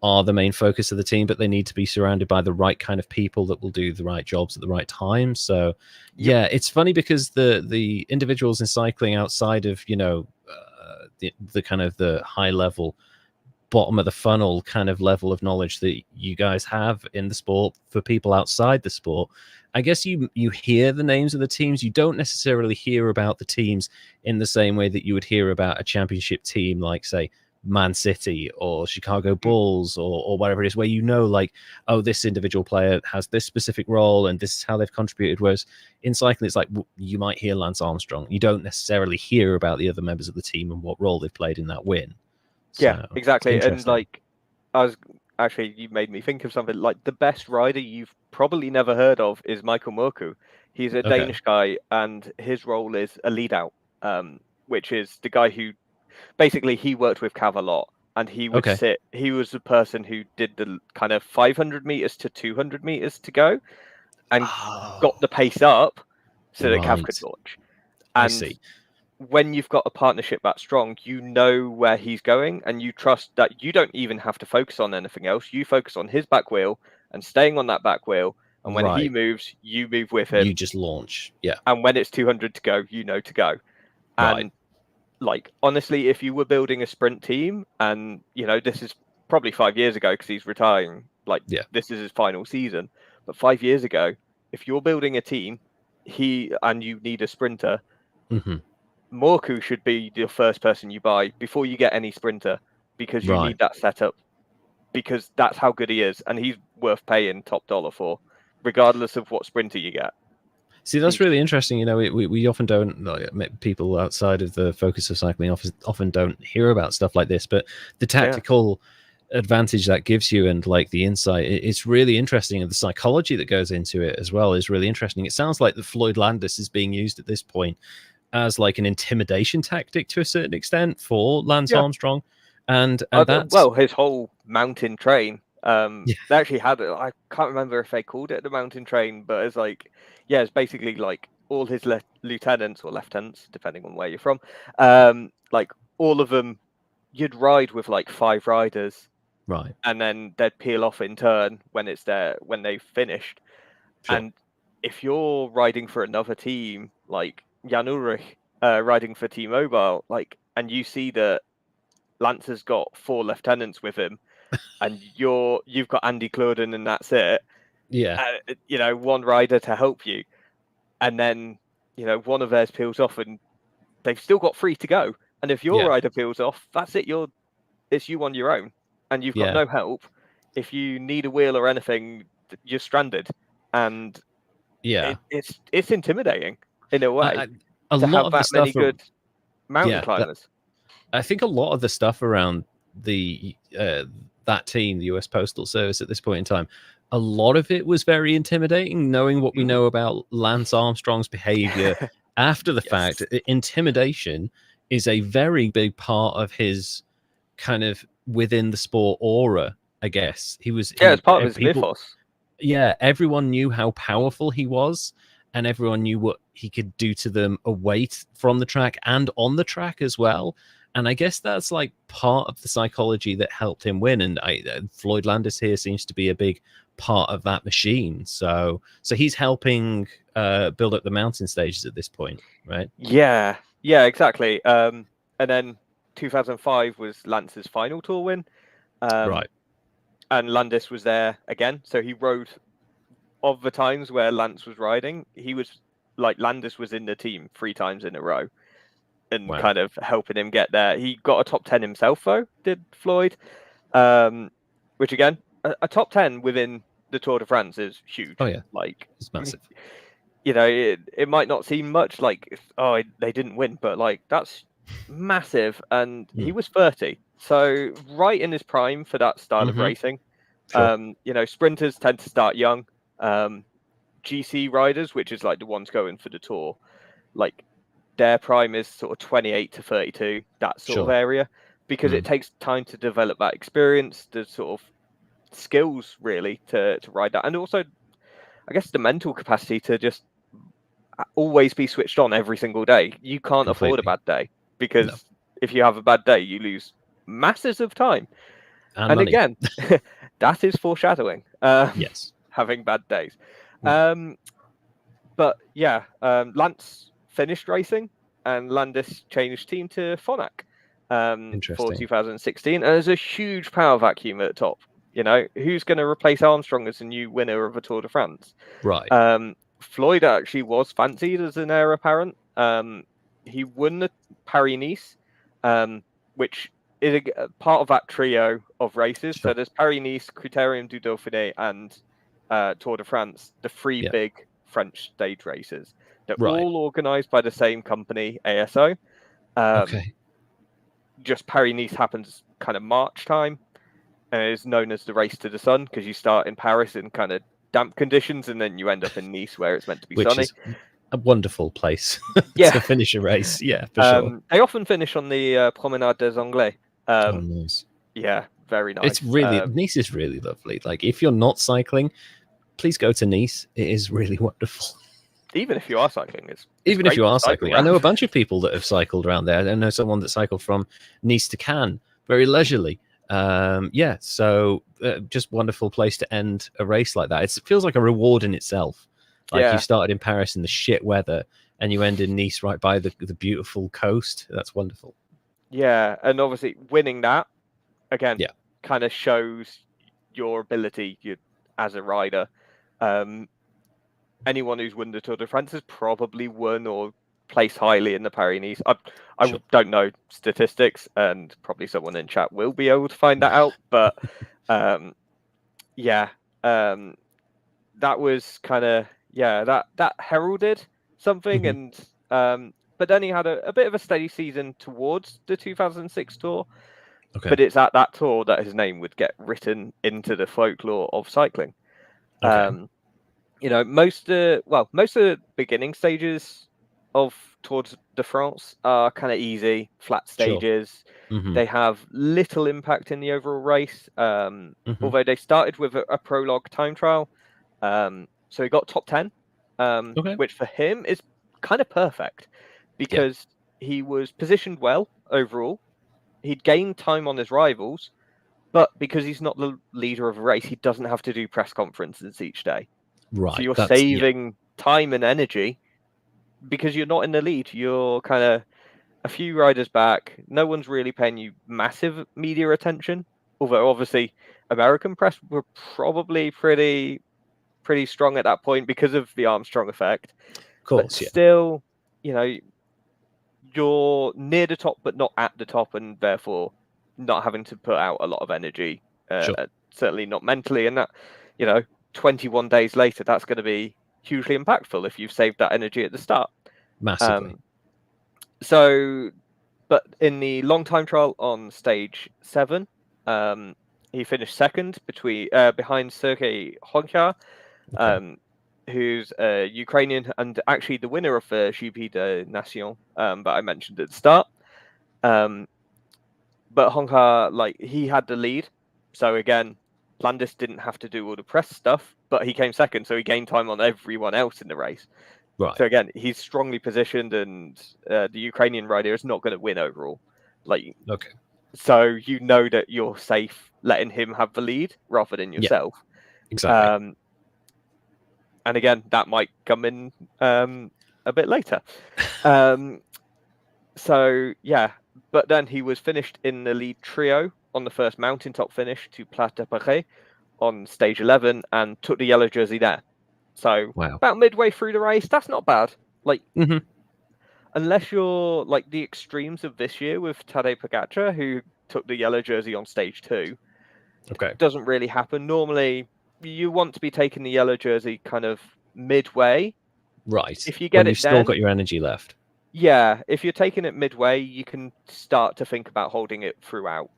are the main focus of the team, but they need to be surrounded by the right kind of people that will do the right jobs at the right time. So yeah, it's funny because the individuals in cycling outside of, you know, the kind of the high level, bottom of the funnel kind of level of knowledge that you guys have in the sport, for people outside the sport, I guess you hear the names of the teams. You don't necessarily hear about the teams in the same way that you would hear about a championship team like, say, Man City or Chicago Bulls or whatever it is, where you know, like, oh, this individual player has this specific role and this is how they've contributed. Whereas in cycling, it's like you might hear Lance Armstrong. You don't necessarily hear about the other members of the team and what role they've played in that win. Yeah, so, exactly. And like, you made me think of something. Like, the best rider you've probably never heard of is Michael Mørkøv. He's a Danish guy, and his role is a lead out, which is the guy who basically, he worked with Cav a lot, and he would sit. He was the person who did the kind of 500 meters to 200 meters to go, and got the pace up so that Cav could launch. And I see. When you've got a partnership that strong, you know where he's going, and you trust that you don't even have to focus on anything else. You focus on his back wheel and staying on that back wheel, and when he moves, you move with him. You just launch, yeah. And when it's 200 to go, you know to go. And like, honestly, if you were building a sprint team, and, you know, this is probably 5 years ago because he's retiring, like, this is his final season. But 5 years ago, if you're building a team, and you need a sprinter, Mørkøv should be the first person you buy before you get any sprinter, because you need that setup, because that's how good he is, and he's worth paying top dollar for, regardless of what sprinter you get. See, that's really interesting. You know, we often don't, like, people outside of the focus of cycling often don't hear about stuff like this, but the tactical advantage that gives you and like the insight, it's really interesting, and the psychology that goes into it as well is really interesting. It sounds like the Floyd Landis is being used at this point as like an intimidation tactic to a certain extent for Lance Armstrong, and that's his whole mountain train. They actually had it. I can't remember if they called it the mountain train, but it's like, it's basically like all his lieutenants or lieutenants, depending on where you're from, like all of them, you'd ride with like 5 riders, and then they'd peel off in turn when they've finished. And if you're riding for another team, like Jan Ulrich riding for T-Mobile, like, and you see that Lance has got 4 lieutenants with him, and you've got Andy Clauden, and that's it. You know, one rider to help you, and then, you know, one of theirs peels off, and they've still got 3 to go. And if your rider peels off, that's it. It's you on your own, and you've got no help. If you need a wheel or anything, you're stranded, and it's intimidating in a way to have that many good mountain climbers. I think a lot of the stuff around the that team, the US Postal Service at this point in time, a lot of it was very intimidating, knowing what we know about Lance Armstrong's behavior after the fact. Intimidation is a very big part of his kind of within the sport aura, I guess. It's part of his mythos. Yeah, everyone knew how powerful he was, and everyone knew what he could do to them away from the track and on the track as well. And I guess that's like part of the psychology that helped him win. And Floyd Landis here seems to be a big part of that machine. So he's helping build up the mountain stages at this point, right? Yeah, exactly. And then 2005 was Lance's final tour win. Right. And Landis was there again. So he rode, of the times where Lance was riding, he was like, Landis was in the team 3 times in a row and kind of helping him get there. He got a top 10 himself, though, did Floyd. Which again, a top 10 within the Tour de France is huge. Oh yeah, like it's massive. You know, it might not seem much, like, oh, they didn't win, but like that's massive. And he was 30, so right in his prime for that style of racing. Sure. You know, sprinters tend to start young. GC riders, which is like the ones going for the Tour, like their prime is sort of 28 to 32, that sort of area, because it takes time to develop that experience, the sort of skills really to ride that, and also I guess the mental capacity to just always be switched on every single day. You can't afford a bad day, because if you have a bad day, you lose masses of time. And money. Again, that is foreshadowing. Yes. Having bad days. But yeah, Lance finished racing and Landis changed team to Phonak for 2016. And there's a huge power vacuum at the top. You know, who's going to replace Armstrong as the new winner of a Tour de France? Right. Floyd actually was fancied as an heir apparent. He won the Paris-Nice, which is a part of that trio of races. So there's Paris-Nice, Critérium du Dauphiné, and Tour de France, the 3 big French stage races. They're all organized by the same company, ASO. Just Paris-Nice happens kind of March time, and it is known as the race to the sun, because you start in Paris in kind of damp conditions and then you end up in Nice where it's meant to be sunny. Is a wonderful place to finish a race. Yeah, for sure. They often finish on the Promenade des Anglais. Nice. Yeah, very nice. It's really Nice is really lovely. Like, if you're not cycling, please go to Nice. It is really wonderful. Even if you are cycling, even if you are cycling. I know a bunch of people that have cycled around there. I know someone that cycled from Nice to Cannes very leisurely. So just wonderful place to end a race like that. It feels like a reward in itself. Like, you started in Paris in the shit weather and you end in Nice right by the beautiful coast. That's wonderful. Yeah, and obviously winning that again kind of shows your ability as a rider. Anyone who's won the Tour de France has probably won or placed highly in the Paris-Nice. I don't know statistics, and probably someone in chat will be able to find that out. But that was kind of that heralded something. And but then he had a bit of a steady season towards the 2006 Tour. But it's at that Tour that his name would get written into the folklore of cycling. You know, most of the beginning stages of Tour de France are kind of easy, flat stages. They have little impact in the overall race, although they started with a prologue time trial. So he got top 10, which for him is kind of perfect, because he was positioned well overall. He'd gained time on his rivals, but because he's not the leader of a race, he doesn't have to do press conferences each day. Right. So you're saving time and energy because you're not in the lead. You're kind of a few riders back. No one's really paying you massive media attention. Although obviously American press were probably pretty strong at that point because of the Armstrong effect. Of course, but still, you know, you're near the top but not at the top, and therefore not having to put out a lot of energy. Certainly not mentally, and that, you know, 21 days later, that's going to be hugely impactful if you've saved that energy at the start. Massively. But in the long time trial on stage 7, he finished second behind Sergei Honka, who's a Ukrainian and actually the winner of the GP de Nation, that I mentioned at the start. But Honka, like, he had the lead. So again, Landis didn't have to do all the press stuff, but he came second, so he gained time on everyone else in the race. Right. So again, he's strongly positioned, and the Ukrainian rider is not going to win overall. Like, okay. So you know that you're safe letting him have the lead rather than yourself. Exactly. And again, that might come in a bit later. So yeah, but then he was finished in the lead trio on the first mountaintop finish to Place de Paris on stage 11 and took the yellow jersey there. So about midway through the race, that's not bad. Like, unless you're like the extremes of this year with Tadej Pogacar, who took the yellow jersey on stage 2. Okay. It doesn't really happen. Normally, you want to be taking the yellow jersey kind of midway. Right. If you get when it you've then, still got your energy left. Yeah, if you're taking it midway, you can start to think about holding it throughout.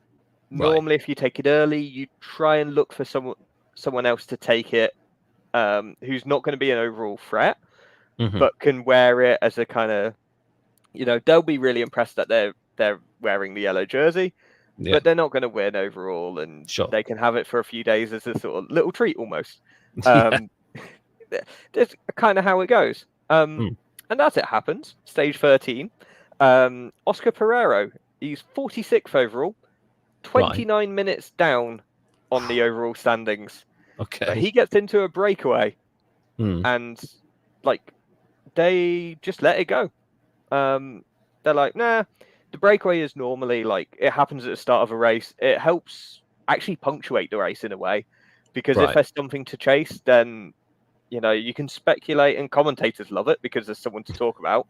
Normally, if you take it early, you try and look for someone else to take it, who's not going to be an overall threat, but can wear it as a kind of, they'll be really impressed that they're wearing the yellow jersey, but they're not going to win overall, and they can have it for a few days as a sort of little treat almost. That's kind of how it goes. And as it happens, stage 13, Oscar Pereiro, he's 46th overall, 29 minutes down on the overall standings. Okay. But he gets into a breakaway, and like they just let it go. They're like, nah. The breakaway is normally like it happens at the start of a race. It helps actually punctuate the race in a way, because if there's something to chase, then you can speculate, and commentators love it because there's someone to talk about.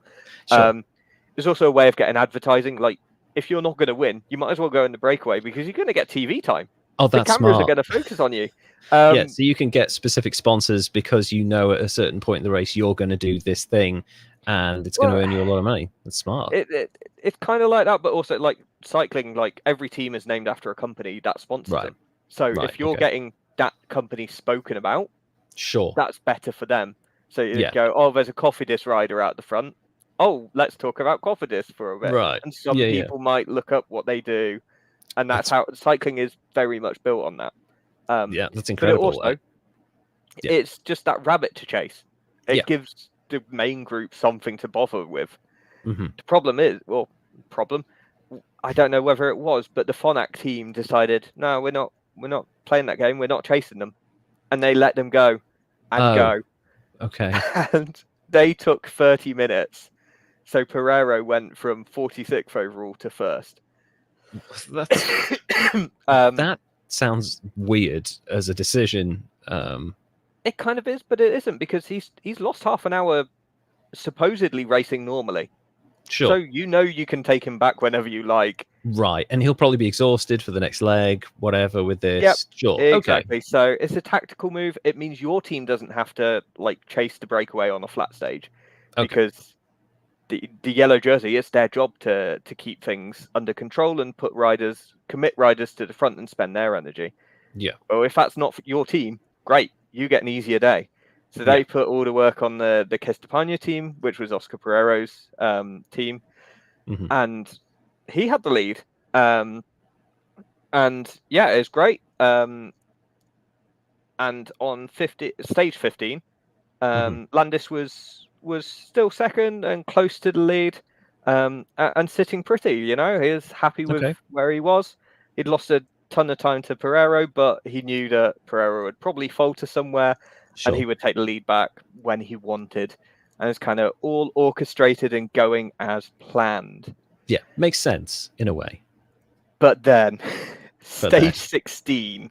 There's also a way of getting advertising. Like, if you're not going to win, you might as well go in the breakaway because you're going to get TV time. Oh, that's the cameras smart. are going to focus on you. So you can get specific sponsors because at a certain point in the race you're going to do this thing, and it's going to earn you a lot of money. That's smart. It's kind of like that, but also like cycling. Like, every team is named after a company that sponsors them. So if you're getting that company spoken about, that's better for them. So you go, oh, there's a Cofidis rider out the front. Oh, let's talk about Cofidis for a bit. And some people might look up what they do, and that's how cycling is very much built on that. That's incredible. But it's just that rabbit to chase. It gives the main group something to bother with. The problem is, I don't know whether it was, but the Phonak team decided, no, we're not playing that game. We're not chasing them, and they let them go. Go. Okay. And they took 30 minutes. So Pereiro went from 46th overall to first. That sounds weird as a decision. It kind of is, but it isn't, because he's lost half an hour supposedly racing normally. So you can take him back whenever you like. Right, and he'll probably be exhausted for the next leg, whatever, with this. Yep, exactly. Okay. So it's a tactical move. It means your team doesn't have to like chase the breakaway on a flat stage, because the yellow jersey, it's their job to keep things under control and commit riders to the front and spend their energy. Yeah. Well, if that's not your team, great, you get an easier day. So they put all the work on the Kestapania team, which was Oscar Pereiro's team, and he had the lead. And yeah, it was great. And on stage 15, Landis was still second and close to the lead, and sitting pretty. He was happy with where he was. He'd lost a ton of time to Pereiro, but he knew that Pereiro would probably falter somewhere, and he would take the lead back when he wanted. And it's kind of all orchestrated and going as planned. Yeah, makes sense in a way. But then, stage 16,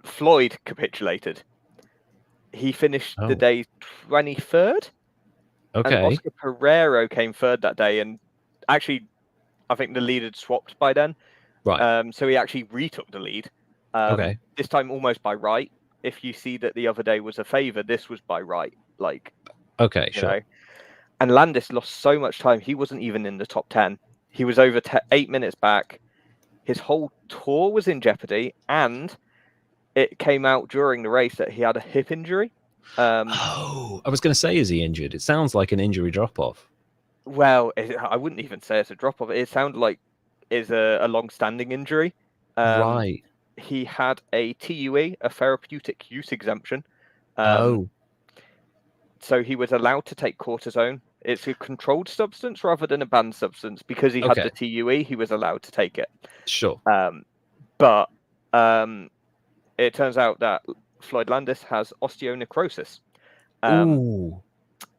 Floyd capitulated. He finished the day 23rd. And Oscar Pereiro came third that day, and actually, I think the lead had swapped by then. Right. So he actually retook the lead. This time almost by right. If you see that the other day was a favour, this was by right. Like, sure. And Landis lost so much time. He wasn't even in the top 10. He was over 8 minutes back. His whole tour was in jeopardy, and it came out during the race that he had a hip injury. I was going to say, is he injured? It sounds like an injury drop-off. Well, I wouldn't even say it's a drop-off. It sounded like it's a long-standing injury. Right. He had a TUE, a therapeutic use exemption. So he was allowed to take cortisone. It's a controlled substance rather than a banned substance. Because he had the TUE, he was allowed to take it. Sure. But it turns out that Floyd Landis has osteonecrosis. Ooh.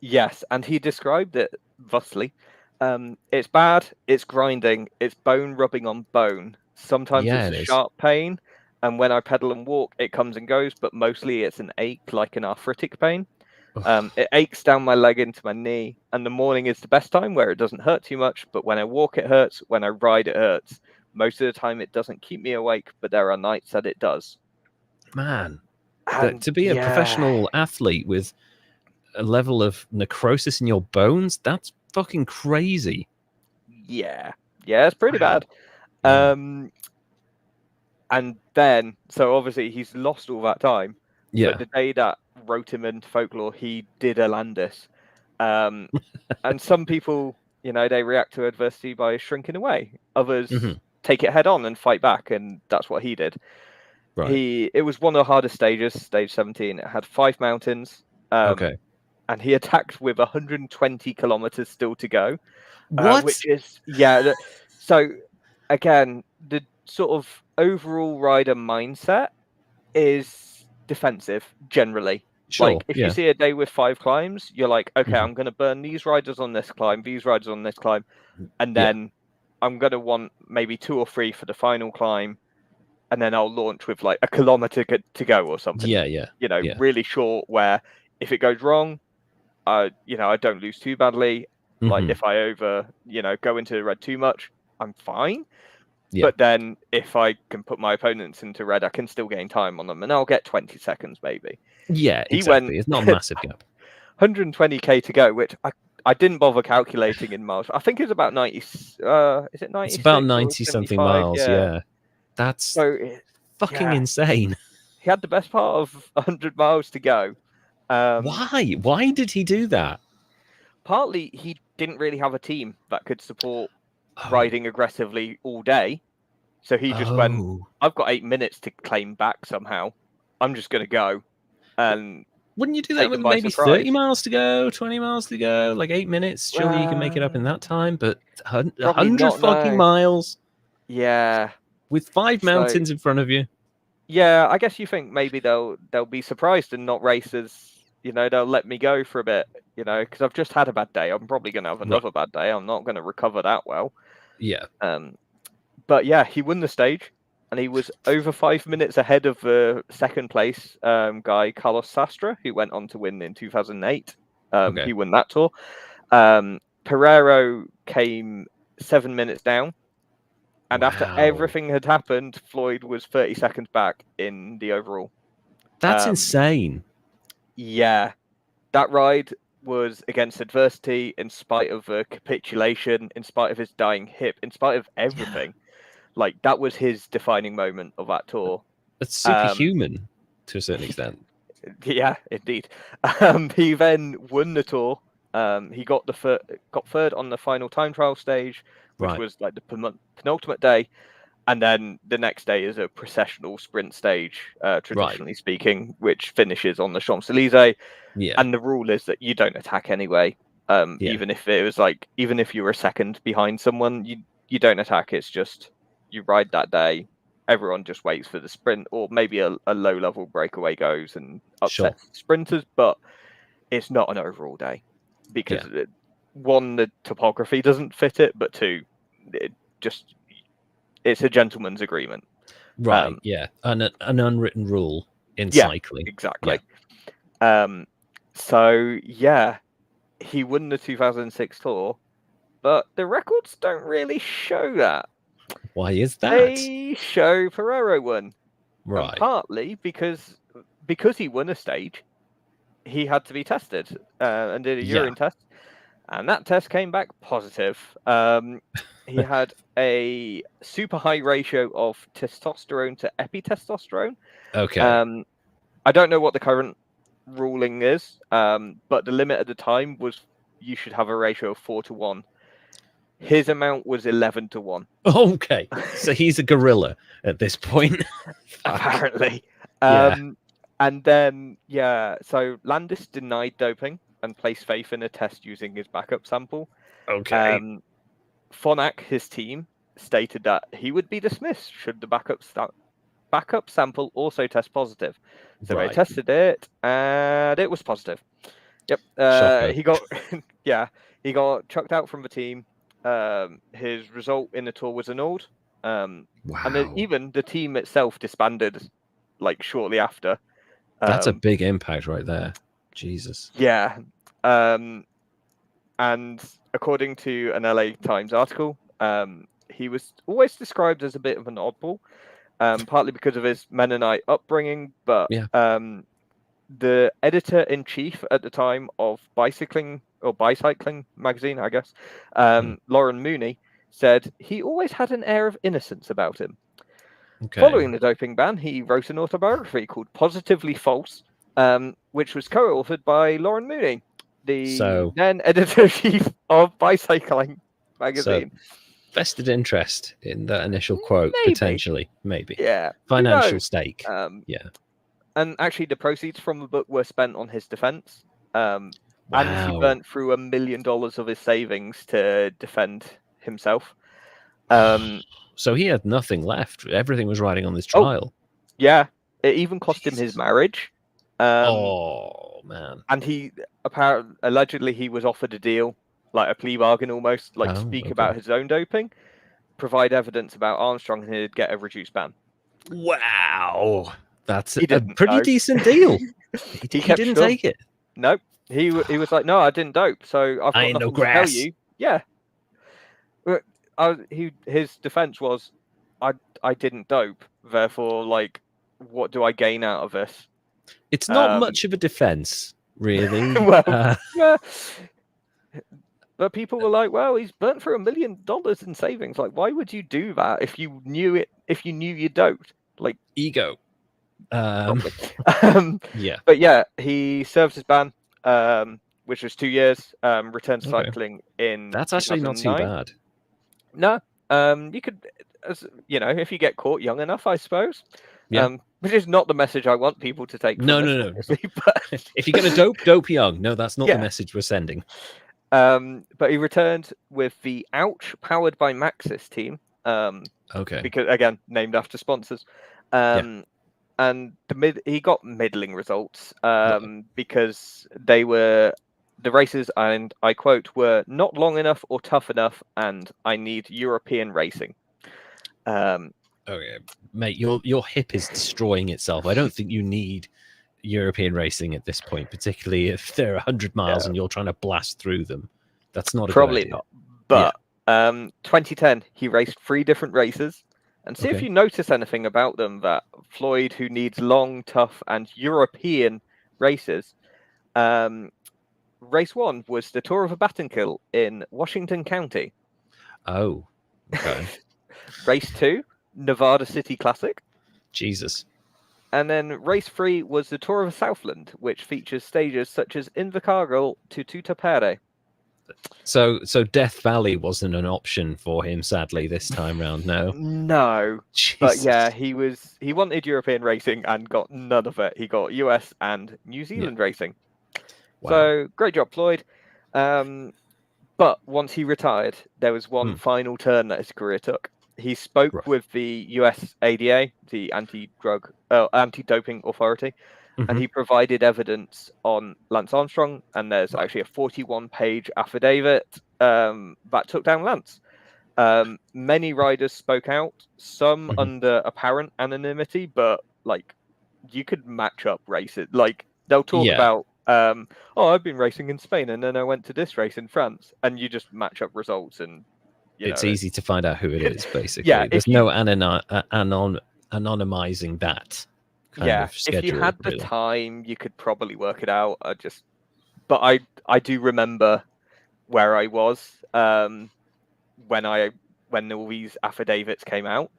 Yes, and he described it thusly. It's bad, it's grinding, it's bone rubbing on bone. Sometimes it's a sharp pain, and when I pedal and walk, it comes and goes, but mostly it's an ache, like an arthritic pain. It aches down my leg into my knee, and the morning is the best time where it doesn't hurt too much, but when I walk, it hurts. When I ride, it hurts. Most of the time, it doesn't keep me awake, but there are nights that it does. Man, to be a professional athlete with a level of necrosis in your bones, that's fucking crazy. Yeah, it's pretty bad. And then, so obviously he's lost all that time. Yeah. But the day that wrote him into folklore, he did a Landis. And some people, they react to adversity by shrinking away. Others take it head on and fight back, and that's what he did. Right. It was one of the hardest stages, stage 17. It had 5 mountains. And he attacked with 120 kilometers still to go. What? Which is, so again, the sort of overall rider mindset is defensive generally. Sure, like if you see a day with 5 climbs, you're like, okay, I'm going to burn these riders on this climb, these riders on this climb, and then I'm going to want maybe 2 or 3 for the final climb, and then I'll launch with like a kilometer to go or something. Really short, where if it goes wrong, I don't lose too badly. Like if I go into the red too much, I'm fine. But then if I can put my opponents into red, I can still gain time on them, and I'll get 20 seconds maybe. Exactly. It's not a massive gap. 120k to go, which I didn't bother calculating in miles. I think it's about 90. Is it 90? It's about 90 something miles. Yeah. That's so fucking insane. He had the best part of 100 miles to go. Why? Why did he do that? Partly he didn't really have a team that could support riding aggressively all day. So he just went, I've got 8 minutes to claim back somehow. I'm just going to go. And wouldn't you do that with maybe 30 miles to go, 20 miles to go, like 8 minutes? Surely you can make it up in that time, but 100 fucking miles. Yeah. With 5 mountains in front of you. Yeah, I guess you think maybe they'll be surprised and not race as, they'll let me go for a bit, because I've just had a bad day. I'm probably going to have another bad day. I'm not going to recover that well. Yeah. But yeah, he won the stage, and he was over 5 minutes ahead of the second place guy, Carlos Sastre, who went on to win in 2008. He won that tour. Pereiro came 7 minutes down. And after everything had happened, Floyd was 30 seconds back in the overall. That's insane. Yeah. That ride was against adversity, in spite of a capitulation, in spite of his dying hip, in spite of everything. Like, that was his defining moment of that tour. It's superhuman to a certain extent. Yeah, indeed. He then won the tour. He got third on the final time trial stage, which was like the penultimate day. And then the next day is a processional sprint stage, traditionally speaking, which finishes on the Champs-Élysées. Yeah. And the rule is that you don't attack anyway. Even if even if you were second behind someone, you don't attack. It's just you ride that day. Everyone just waits for the sprint, or maybe a low-level breakaway goes and upsets sprinters. But it's not an overall day because one, the topography doesn't fit it, but 2, it's a gentleman's agreement. Right. An unwritten rule in cycling. Exactly. So he won the 2006 tour, but the records don't really show that. Why is that? They show Pereiro won. Right. And partly because he won a stage, he had to be tested and did a urine test. And that test came back positive. He had a super high ratio of testosterone to epitestosterone. Okay. I don't know what the current ruling is, but the limit at the time was you should have a ratio of 4-1. His amount was 11-1. Okay, so he's a gorilla at this point. Apparently. And then, so Landis denied doping. and placed faith in a test using his backup sample. Okay. Phonak, his team, stated that he would be dismissed should the backup sample also test positive. So they tested it, and it was positive. Yep. He got he got chucked out from the team. His result in the tour was annulled. And even the team itself disbanded like shortly after. That's a big impact right there. Jesus. Yeah. And according to an LA Times article, he was always described as a bit of an oddball, partly because of his Mennonite upbringing, but the editor-in-chief at the time of Bicycling magazine, I guess, Lauren Mooney, said he always had an air of innocence about him. Okay. Following the doping ban, he wrote an autobiography called Positively False, which was co-authored by Lauren Mooney, the then editor-in-chief of Bicycling magazine. So, vested interest in that initial quote, potentially, maybe. Yeah. Financial stake. Yeah. And actually, the proceeds from the book were spent on his defense. And he burnt through $1 million of his savings to defend himself. So he had nothing left. Everything was riding on this trial. Yeah. It even cost him his marriage. Oh, man. And allegedly, he was offered a deal, like a plea bargain almost, like speak about his own doping, provide evidence about Armstrong, and he'd get a reduced ban. Wow. That's a pretty decent deal. he didn't take it. Nope. He was like, no, I didn't dope, so I've got nothing to tell you. Yeah. His defense was, I didn't dope, therefore, like, what do I gain out of this? It's not much of a defense, really. Yeah. But people were like, well, he's burnt through $1 million in savings. Like, why would you do that if you knew you doped? Like, ego. Yeah. But yeah, he served his ban, which was 2 years, returned to cycling in That's actually not too bad. No. You could, if you get caught young enough, I suppose. Yeah. Which is not the message I want people to take. No. But... If you're going to dope young. No, that's not the message we're sending. But he returned with the Ouch powered by Maxis team. Because, again, named after sponsors. And he got middling results because the races, and I quote, were not long enough or tough enough, and I need European racing. Okay, mate, your hip is destroying itself. I don't think you need European racing at this point, particularly if they're 100 miles and you're trying to blast through them. That's not probably not. But 2010, he raced 3 different races. And see if you notice anything about them that Floyd, who needs long, tough, and European races, race 1 was the Tour of a Battenkill in Washington County. Oh, okay. Race 2, Nevada City Classic. Jesus. And then race 3 was the Tour of Southland, which features stages such as Invercargill to Tutapere. So Death Valley wasn't an option for him, sadly, this time round. No. Jesus. But yeah, he wanted European racing and got none of it. He got US and New Zealand racing. Wow. So great job, Floyd. But once he retired, there was one final turn that his career took. He spoke with the US ADA, the anti-doping authority, and he provided evidence on Lance Armstrong. And there's actually a 41-page affidavit that took down Lance. Many riders spoke out, some under apparent anonymity, but like you could match up races. Like they'll talk about, I've been racing in Spain and then I went to this race in France, and you just match up results and. It's easy to find out who it is, basically. There's no anonymizing that kind of schedule. If you had the time, you could probably work it out. But I do remember where I was when all these affidavits came out.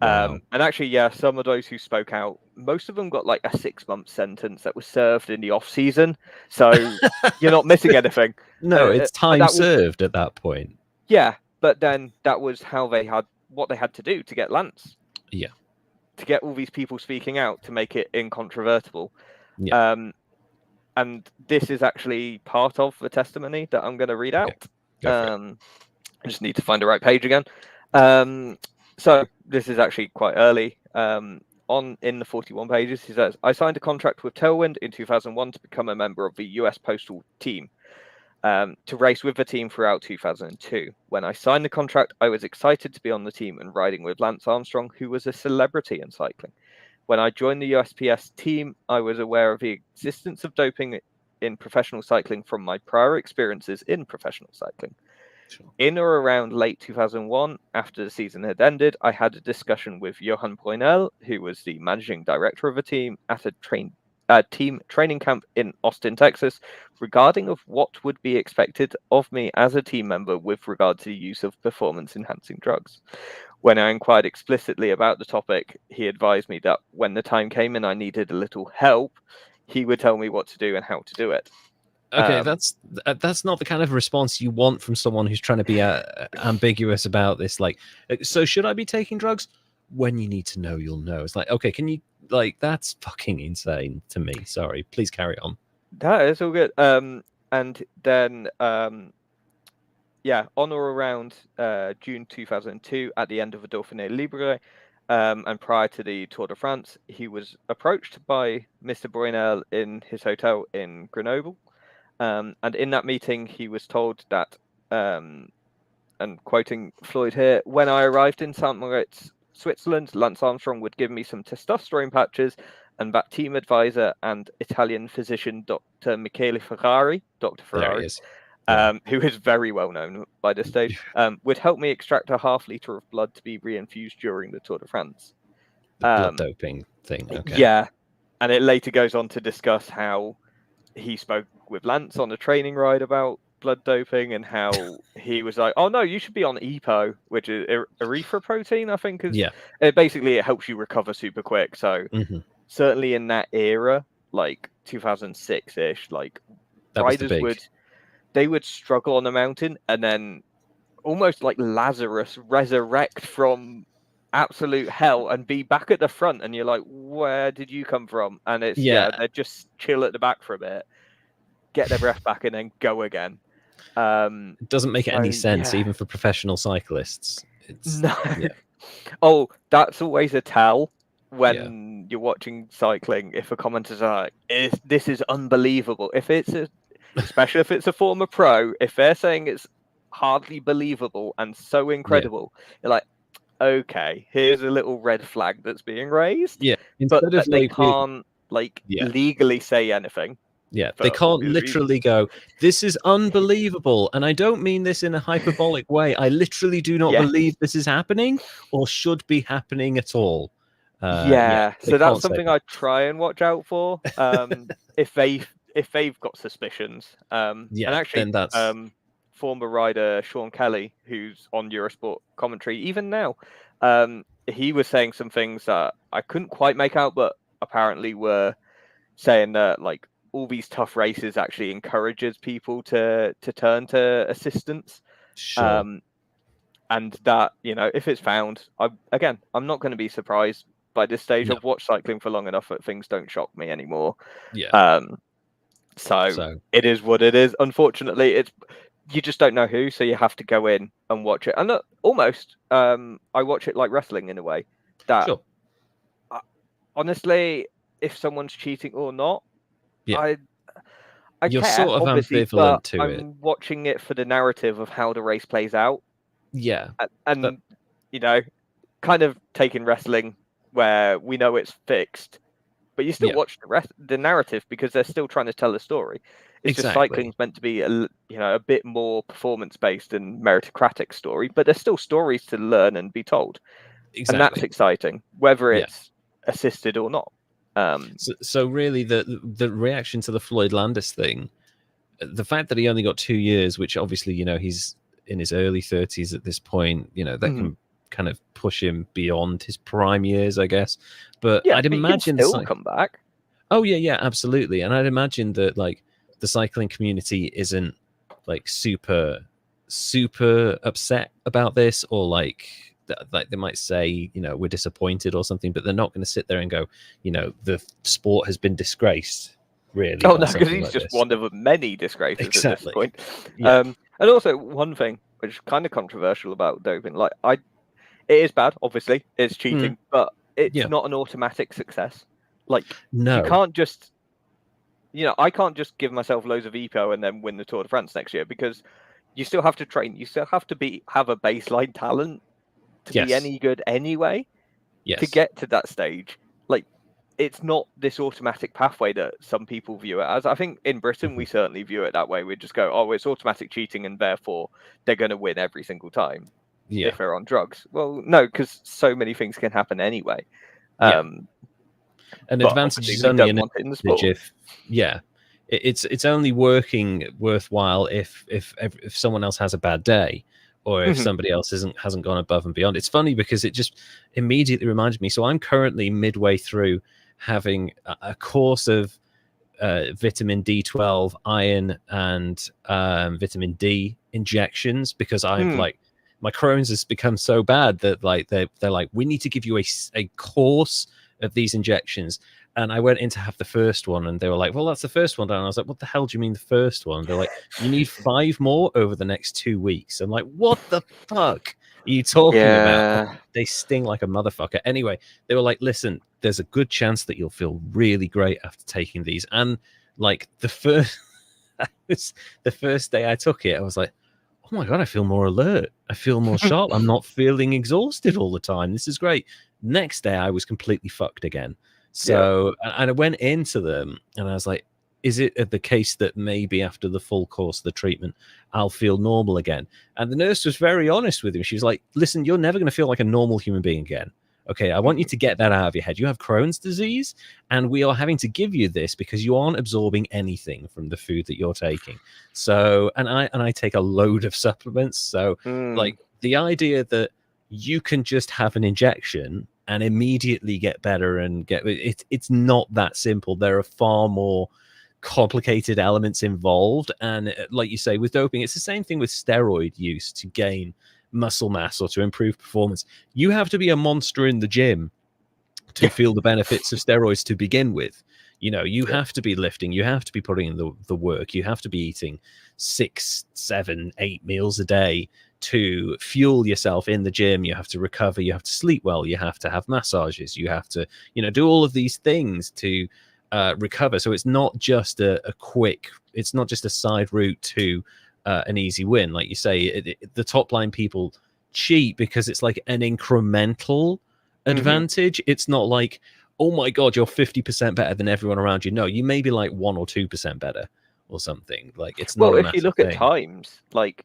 Wow. And actually, some of those who spoke out, most of them got like a 6-month sentence that was served in the off season. So you're not missing anything. No, it's time served at that point. Yeah. But then that was what they had to do to get Lance. Yeah. To get all these people speaking out to make it incontrovertible. Yeah. and this is actually part of the testimony that I'm going to read out. Go for it. I just need to find the right page again. So this is actually quite early. In the 41 pages, he says, I signed a contract with Tailwind in 2001 to become a member of the US Postal team, to race with the team throughout 2002. When I signed the contract, I was excited to be on the team and riding with Lance Armstrong, who was a celebrity in cycling. When I joined the USPS team, I was aware of the existence of doping in professional cycling from my prior experiences in professional cycling. Sure. In or around late 2001, after the season had ended, I had a discussion with Johan Brunel, who was the managing director of the team, at a team training camp in Austin, Texas, regarding of what would be expected of me as a team member with regard to the use of performance-enhancing drugs. When I inquired explicitly about the topic, he advised me that when the time came and I needed a little help, he would tell me what to do and how to do it. Okay, that's not the kind of response you want from someone who's trying to be ambiguous about this. Like, so should I be taking drugs? When you need to know, you'll know. It's like, okay, can you, like, that's fucking insane to me. Sorry, please carry on. That is all good. And then, yeah, on or around June 2002, at the end of the Dauphiné Libre, and prior to the Tour de France, he was approached by Mr. Brunel in his hotel in Grenoble. And in that meeting, he was told that, and quoting Floyd here, when I arrived in St. Moritz, Switzerland, Lance Armstrong would give me some testosterone patches, and that team advisor and Italian physician, Dr. Michele Ferrari, Dr. Ferrari, who is very well known by this stage, would help me extract a half-liter of blood to be reinfused during the Tour de France. The blood doping thing, okay. Yeah, and it later goes on to discuss how he spoke with Lance on a training ride about blood doping and how he was like, oh no, you should be on EPO, which is erythropoietin, I think. Basically, it helps you recover super quick. So certainly in that era, like 2006-ish, like that riders would struggle on the mountain and then almost like Lazarus resurrect from absolute hell and be back at the front, and you're like, where did you come from? And it's they're just chill at the back for a bit, get their breath back, and then go again. It doesn't make any sense, even for professional cyclists. Oh, that's always a tell when you're watching cycling. If a commentator's like, this is unbelievable, especially if it's a former pro, if they're saying it's hardly believable and so incredible, you're like, okay, here's a little red flag that's being raised. Yeah, but they can't legally say anything. Yeah, they can't literally go, this is unbelievable, and I don't mean this in a hyperbolic way. I literally do not believe this is happening or should be happening at all. So that's something I try and watch out for. If they've got suspicions. And actually, then that's former rider Sean Kelly, who's on Eurosport commentary even now, he was saying some things that I couldn't quite make out, but apparently were saying that like all these tough races actually encourages people to turn to assistance. Sure. And that, you know, if it's found, I'm not going to be surprised by this stage. I've watched cycling for long enough that things don't shock me anymore. So it is what it is. Unfortunately, you just don't know who, so you have to go in and watch it. And almost, I watch it like wrestling in a way. That honestly, if someone's cheating or not, I You're care, sort of ambivalent to it. I'm watching it for the narrative of how the race plays out. Yeah, and you know, kind of taking wrestling where we know it's fixed, but you still watch the narrative because they're still trying to tell a story. It's just cycling's meant to be a bit more performance based and meritocratic story, but there's still stories to learn and be told, and that's exciting, whether it's assisted or not. So really, the reaction to the Floyd Landis thing, the fact that he only got 2 years, which obviously, you know, he's in his early 30s at this point, you know, that can kind of push him beyond his prime years, I guess. But I'd imagine he can still come back. Oh yeah, absolutely. And I'd imagine that like the cycling community isn't like super upset about this, or like they might say, you know, we're disappointed or something, but they're not going to sit there and go, you know, the sport has been disgraced. really. Oh by no, because something he's like just this. one of many disgraces at this Exactly. point. Yeah. And also one thing which is kind of controversial about doping, like it is bad, obviously, it's cheating, but it's Yeah. not an automatic success. Like you No. can't just, I can't just give myself loads of EPO and then win the Tour de France next year, because you still have to train. You still have to have a baseline talent to be Yes. any good anyway. To Yes. get to that stage. Like it's not this automatic pathway that some people view it as. I think in Britain we certainly view it that way. We just go, oh, it's automatic cheating, and therefore they're going to win every single time Yeah. if they're on drugs. Well, no, because so many things can happen anyway. Yeah. An But advantage obviously is we only don't an want it in the advantage sport. if, yeah, it's only worthwhile if someone else has a bad day, or if somebody else hasn't gone above and beyond. It's funny because it just immediately reminded me. So I'm currently midway through having a course of vitamin D12, iron, and vitamin D injections, because I've like my Crohn's has become so bad that like they're like, we need to give you a course of these injections. And I went in to have the first one, and they were like, well, that's the first one. And I was like, what the hell do you mean the first one? And they're like, you need 5 more over the next 2 weeks. I'm like, what the fuck are you talking about? They sting like a motherfucker. Anyway, they were like, listen, there's a good chance that you'll feel really great after taking these. And like the first day I took it, I was like, oh my God, I feel more alert. I feel more sharp. I'm not feeling exhausted all the time. This is great. Next day, I was completely fucked again. So, and I went into them and I was like, is it the case that maybe after the full course of the treatment, I'll feel normal again? And the nurse was very honest with him. She was like, listen, you're never going to feel like a normal human being again. Okay, I want you to get that out of your head. You have Crohn's disease, and we are having to give you this because you aren't absorbing anything from the food that you're taking. So, and I take a load of supplements. So, like the idea that you can just have an injection and immediately get better and it's not that simple. There are far more complicated elements involved, and like you say, with doping, it's the same thing with steroid use to gain muscle mass or to improve performance. You have to be a monster in the gym to feel the benefits of steroids to begin with. You have to be lifting, you have to be putting in the work, you have to be eating 6, 7, 8 meals a day to fuel yourself in the gym. You have to recover, you have to sleep well, you have to have massages, you have to do all of these things to recover. So it's not just a quick, it's not just a side route to an easy win. Like you say, the top line people cheat because it's like an incremental advantage. It's not like, oh my God, you're 50% better than everyone around you. No, you may be like 1 or 2% better or something. Like it's not a massive thing. If you look at times, like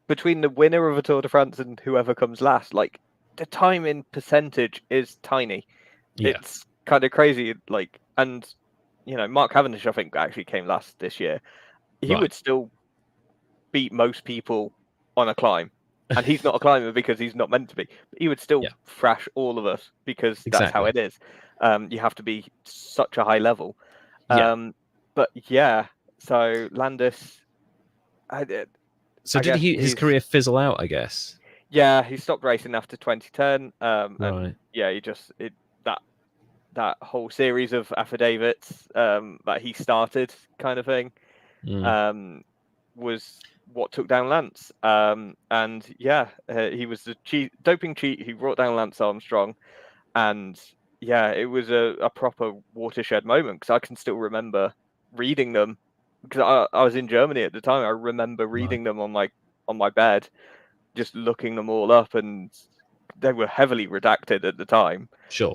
between the winner of a Tour de France and whoever comes last, like the time in percentage is tiny. It's kind of crazy. Like, and Mark Cavendish, I think, actually came last this year. He would still beat most people on a climb, and he's not a climber because he's not meant to be. But he would still thrash all of us because that's how it is. You have to be such a high level. But yeah, so Landis, so did his career fizzle out, I guess? Yeah, he stopped racing after 2010. And yeah, he just that whole series of affidavits that he started, kind of thing, was what took down Lance. And yeah, he was the doping cheat who brought down Lance Armstrong. And yeah, it was a proper watershed moment, because I can still remember reading them, because I was in Germany at the time. I remember reading them on my bed, just looking them all up, and they were heavily redacted at the time. Sure.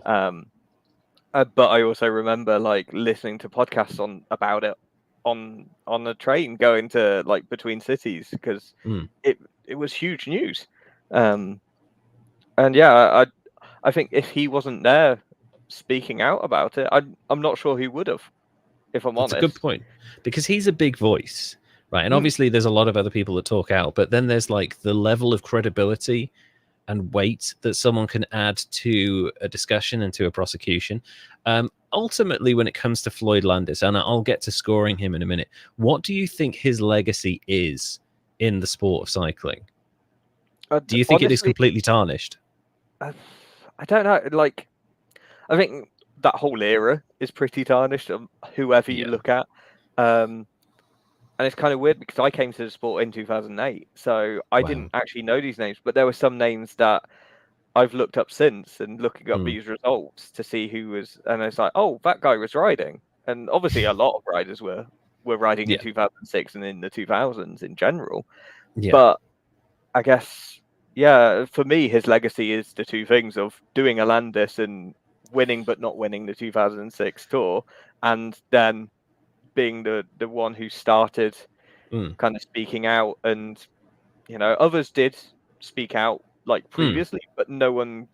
But I also remember like listening to podcasts about it on the train going to like between cities, because it was huge news. And yeah, I think if he wasn't there speaking out about it, I'm not sure he would have, if I'm honest. That's a good point, because he's a big voice, right? And obviously there's a lot of other people that talk out, but then there's like the level of credibility and weight that someone can add to a discussion and to a prosecution. Ultimately, when it comes to Floyd Landis, and I'll get to scoring him in a minute, what do you think his legacy is in the sport of cycling? Do you think it is completely tarnished? I don't know. Like, I think that whole era is pretty tarnished, whoever you look at. And it's kind of weird because I came to the sport in 2008, so I didn't actually know these names, but there were some names that I've looked up since and looking up these results to see who was, and it's like, oh, that guy was riding. And obviously a lot of riders were riding in 2006 and in the 2000s in general. But I guess, for me, his legacy is the two things of doing a Landis and winning but not winning the 2006 Tour, and then being the one who started kind of speaking out. And others did speak out like previously, but no one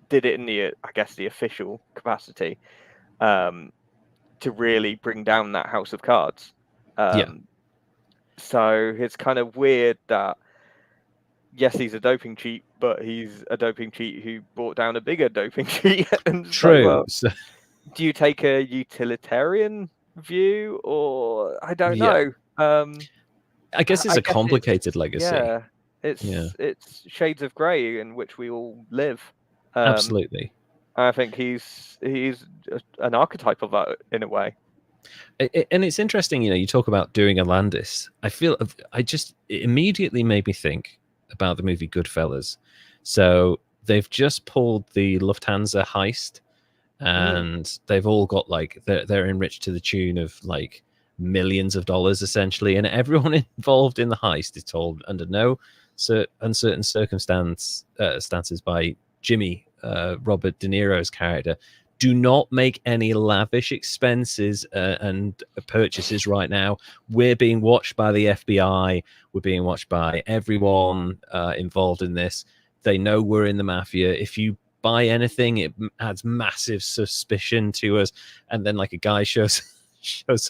did it in the official capacity to really bring down that house of cards. So it's kind of weird that yes, he's a doping cheat, but he's a doping cheat who brought down a bigger doping cheat. And True. Like, do you take a utilitarian view, or I don't know? I guess it's a complicated legacy. Yeah, it's shades of grey in which we all live. Absolutely. I think he's an archetype of that in a way. And it's interesting, you talk about doing a Landis. It immediately made me think about the movie Goodfellas. So they've just pulled the Lufthansa heist, and they've all got they're enriched to the tune of millions of dollars essentially, and everyone involved in the heist is told under no uncertain circumstances by Jimmy, Robert De Niro's character, do not make any lavish expenses and purchases right now. We're being watched by the FBI. We're being watched by everyone involved in this. They know we're in the mafia. If you buy anything, it adds massive suspicion to us. And then a guy shows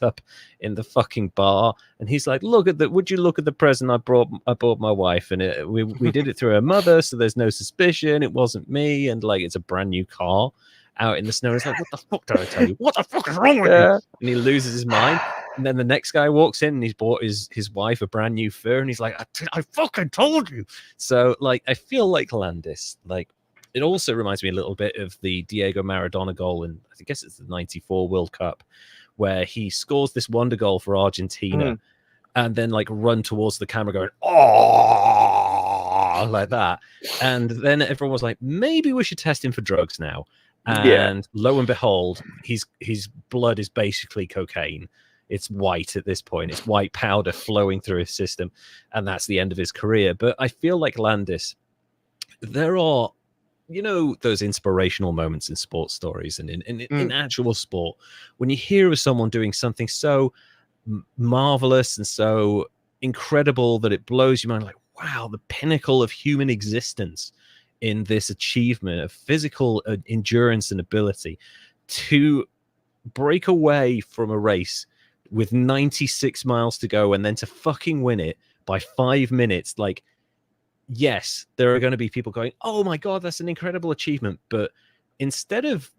up in the fucking bar, and he's like, would you look at the present I bought my wife, and we did it through her mother, so there's no suspicion, it wasn't me, and it's a brand new car out in the snow. It's like, what the fuck did I tell you? What the fuck is wrong with you? And he loses his mind. And then the next guy walks in and he's bought his wife a brand new fur, and he's like, I fucking told you. So I feel like Landis, it also reminds me a little bit of the Diego Maradona goal in, I guess it's the 94 World Cup, where he scores this wonder goal for Argentina and then run towards the camera going, oh, like that. And then everyone was like, maybe we should test him for drugs now. And lo and behold, his blood is basically cocaine. It's white at this point. It's white powder flowing through his system. And that's the end of his career. But I feel like Landis, there are, those inspirational moments in sports stories and in actual sport, when you hear of someone doing something so marvelous and so incredible that it blows your mind, wow, the pinnacle of human existence in this achievement of physical endurance and ability to break away from a race with 96 miles to go and then to fucking win it by 5 minutes. Yes, there are going to be people going, oh my God, that's an incredible achievement. But instead of,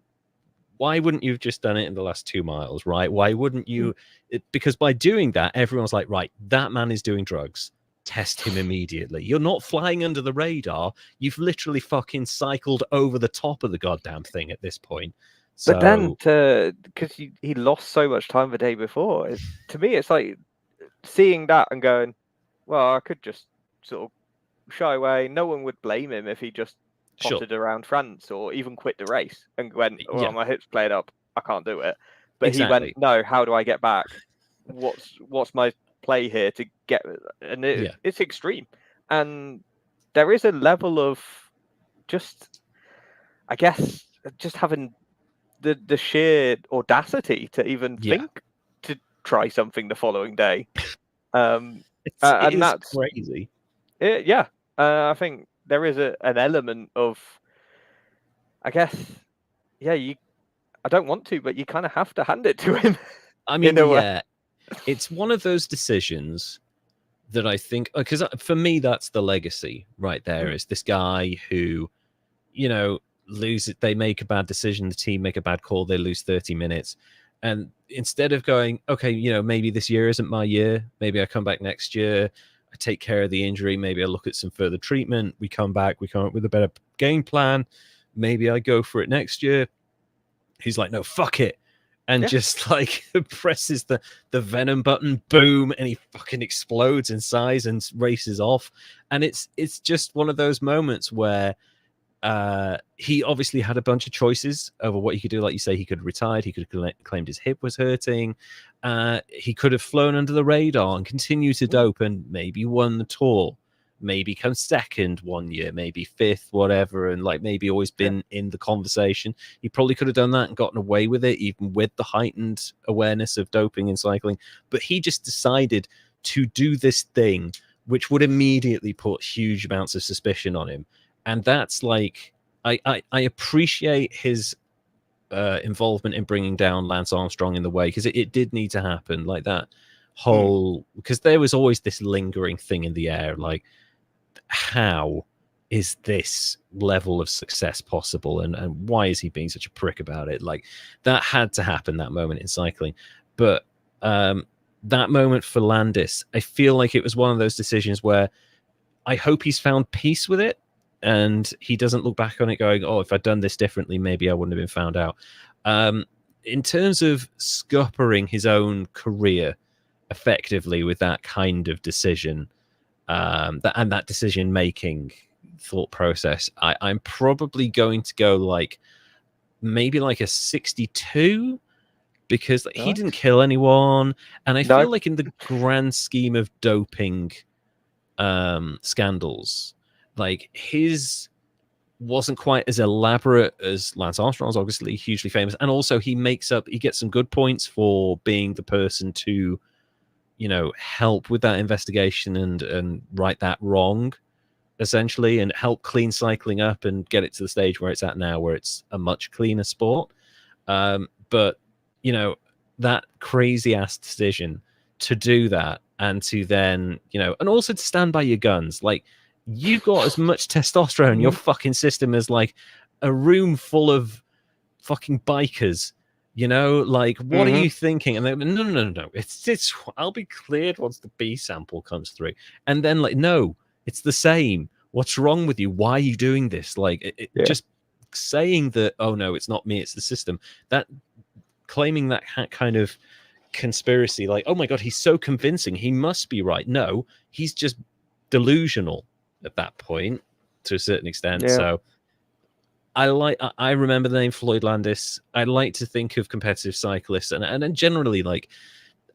why wouldn't you have just done it in the last 2 miles, right? Why wouldn't you? Because by doing that, everyone's like, right, that man is doing drugs. Test him immediately. You're not flying under the radar. You've literally fucking cycled over the top of the goddamn thing at this point. But then, because he lost so much time the day before, to me, it's like seeing that and going, well, I could just sort of shy away. No one would blame him if he just potted around France or even quit the race and went, well, my hips played up, I can't do it. But he went, no, how do I get back? What's my play here to get? And it's extreme. And there is a level of just, I guess, just having the sheer audacity to even think to try something the following day. And that's crazy. I think there is an element of, I guess, I don't want to, but you kind of have to hand it to him. I mean, it's one of those decisions that I think, because for me, that's the legacy right there, is this guy who, lose it. They make a bad decision. The team make a bad call. They lose 30 minutes. And instead of going, okay, maybe this year isn't my year. Maybe I come back next year. I take care of the injury. Maybe I look at some further treatment. We come back. We come up with a better game plan. Maybe I go for it next year. He's like, no, fuck it. And just like presses the venom button, boom, and he fucking explodes in size and races off. And it's just one of those moments where he obviously had a bunch of choices over what he could do. Like you say, he could have retired, he could have claimed his hip was hurting, he could have flown under the radar and continued to dope and maybe won the tour, maybe come second one year, maybe fifth, whatever, and like maybe always been in the conversation. He probably could have done that and gotten away with it, even with the heightened awareness of doping in cycling. But he just decided to do this thing which would immediately put huge amounts of suspicion on him. And that's like, I appreciate his involvement in bringing down Lance Armstrong in the way, because it did need to happen. Like that whole, because there was always this lingering thing in the air, like, how is this level of success possible, and why is he being such a prick about it? Like, that had to happen, that moment in cycling. But that moment for Landis, I feel like it was one of those decisions where I hope he's found peace with it, and he doesn't look back on it going, oh, if I'd done this differently, maybe I wouldn't have been found out. In terms of scuppering his own career effectively with that kind of decision, that decision-making thought process, I'm probably going to go like maybe like a 62, because he didn't kill anyone, and I feel like in the grand scheme of doping scandals, like his wasn't quite as elaborate as Lance Armstrong's, obviously hugely famous, and also he gets some good points for being the person to, you know, help with that investigation and right that wrong, essentially, and help clean cycling up and get it to the stage where it's at now, where it's a much cleaner sport. But you know, that crazy ass decision to do that, and to then, you know, and also to stand by your guns. Like, you've got as much testosterone in your fucking system as like a room full of fucking bikers, you know, like, what are you thinking? And they're, no, it's I'll be cleared once the B sample comes through. And then like, no, it's the same. What's wrong with you? Why are you doing this? Like, just saying that, oh no, it's not me, it's the system, that claiming that kind of conspiracy, like, oh my god, he's so convincing, he must be right. No, he's just delusional at that point to a certain extent. So I remember the name Floyd Landis. I like to think of competitive cyclists and generally like